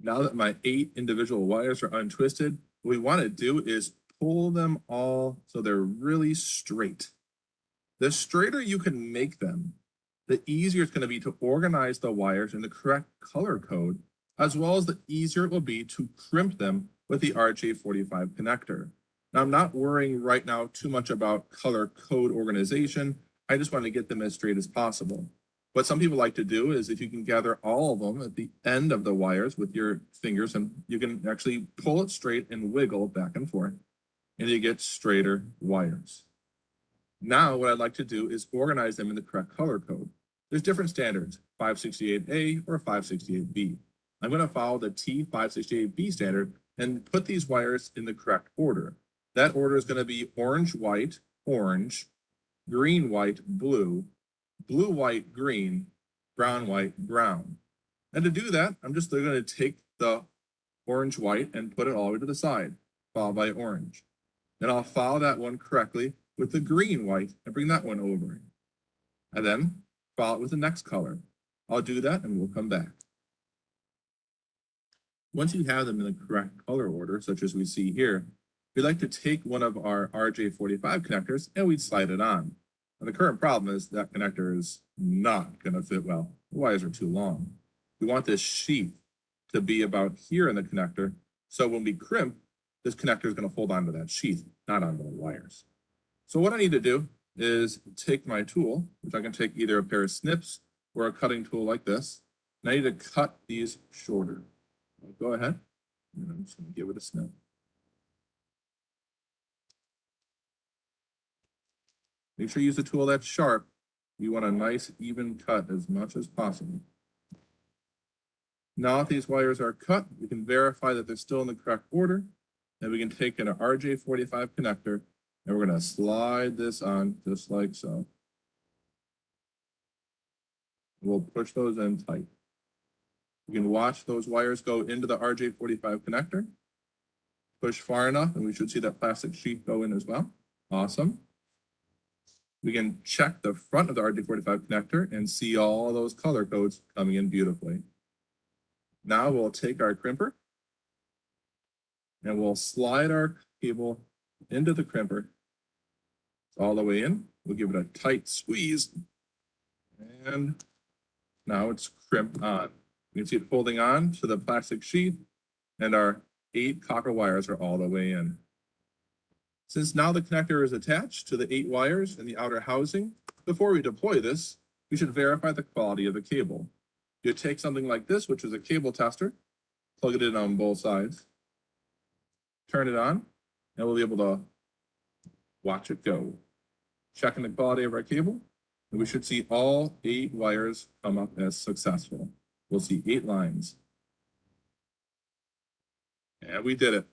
Now that my 8 individual wires are untwisted, what we want to do is pull them all so they're really straight. The straighter you can make them, the easier it's going to be to organize the wires in the correct color code, as well as the easier it will be to crimp them with the RJ45 connector. Now, I'm not worrying right now too much about color code organization. I just want to get them as straight as possible. What some people like to do is if you can gather all of them at the end of the wires with your fingers, and you can actually pull it straight and wiggle back and forth, and you get straighter wires. Now, what I'd like to do is organize them in the correct color code. There's different standards, 568A or 568B. I'm going to follow the T568B standard and put these wires in the correct order. That order is going to be orange, white, orange, green, white, blue, blue, white, green, brown, white, brown. And to do that, I'm just going to take the orange, white and put it all the way to the side, followed by orange. Then I'll follow that one correctly with the green, white, and bring that one over. And then follow it with the next color. I'll do that and we'll come back. Once you have them in the correct color order, such as we see here, we'd like to take one of our RJ45 connectors and we'd slide it on. And the current problem is that connector is not going to fit well. The wires are too long. We want this sheath to be about here in the connector, so when we crimp, this connector is going to hold onto that sheath, not onto the wires. So what I need to do is take my tool, which I can take either a pair of snips or a cutting tool like this. And I need to cut these shorter. Go ahead. And I'm just going to give it a snip. Make sure you use a tool that's sharp. You want a nice even cut as much as possible. Now if these wires are cut, we can verify that they're still in the correct order. And we can take an RJ45 connector and we're going to slide this on just like so. We'll push those in tight. You can watch those wires go into the RJ45 connector. Push far enough and we should see that plastic sheet go in as well. Awesome. We can check the front of the RJ45 connector and see all those color codes coming in beautifully. Now we'll take our crimper and we'll slide our cable into the crimper all the way in. We'll give it a tight squeeze and now it's crimped on. You can see it holding on to the plastic sheet and our 8 copper wires are all the way in. Since now the connector is attached to the 8 wires in the outer housing, before we deploy this, we should verify the quality of the cable. You take something like this, which is a cable tester, plug it in on both sides, turn it on, and we'll be able to watch it go. Checking the quality of our cable, and we should see all 8 wires come up as successful. We'll see 8 lines. And we did it.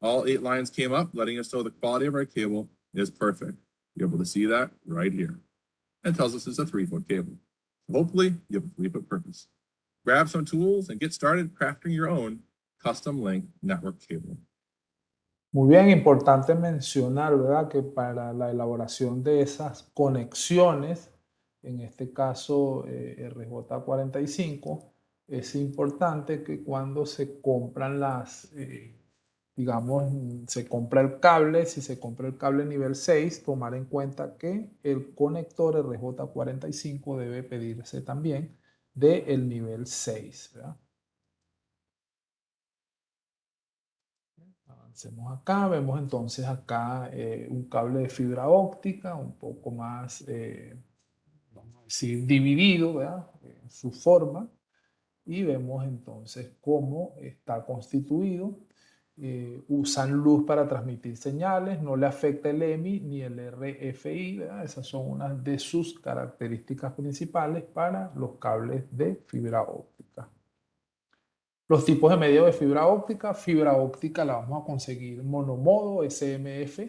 All 8 lines came up, letting us know the quality of our cable is perfect. You're able to see that right here. It tells us it's a 3-foot cable. Hopefully, you have a 3-foot purpose. Grab some tools and get started crafting your own custom link network cable. Muy bien, importante mencionar, ¿verdad?, que para la elaboración de esas conexiones, en este caso RJ45, es importante que cuando se compran digamos, se compra el cable, si se compra el cable nivel 6, tomar en cuenta que el conector RJ45 debe pedirse también del nivel 6, ¿verdad? Avancemos acá, vemos entonces acá un cable de fibra óptica, un poco más, vamos a decir, dividido, ¿verdad?, en su forma, y vemos entonces cómo está constituido. Usan luz para transmitir señales, no le afecta el EMI ni el RFI, ¿verdad? Esas son unas de sus características principales para los cables de fibra óptica. Los tipos de medio de fibra óptica la vamos a conseguir monomodo, SMF,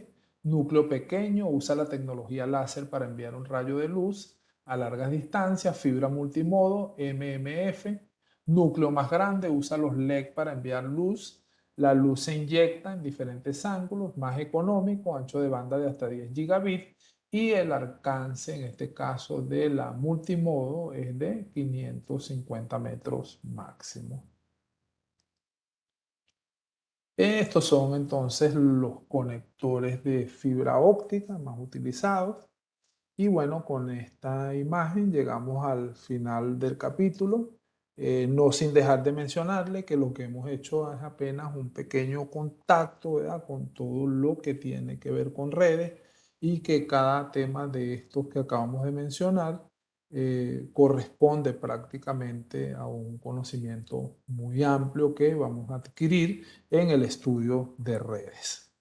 núcleo pequeño, usa la tecnología láser para enviar un rayo de luz a largas distancias, fibra multimodo, MMF, núcleo más grande, usa los LED para enviar luz. La luz se inyecta en diferentes ángulos, más económico, ancho de banda de hasta 10 gigabits y el alcance, en este caso de la multimodo, es de 550 metros máximo. Estos son entonces los conectores de fibra óptica más utilizados. Y bueno, con esta imagen llegamos al final del capítulo. No sin dejar de mencionarle que lo que hemos hecho es apenas un pequeño contacto, ¿verdad?, con todo lo que tiene que ver con redes y que cada tema de estos que acabamos de mencionar corresponde prácticamente a un conocimiento muy amplio que vamos a adquirir en el estudio de redes.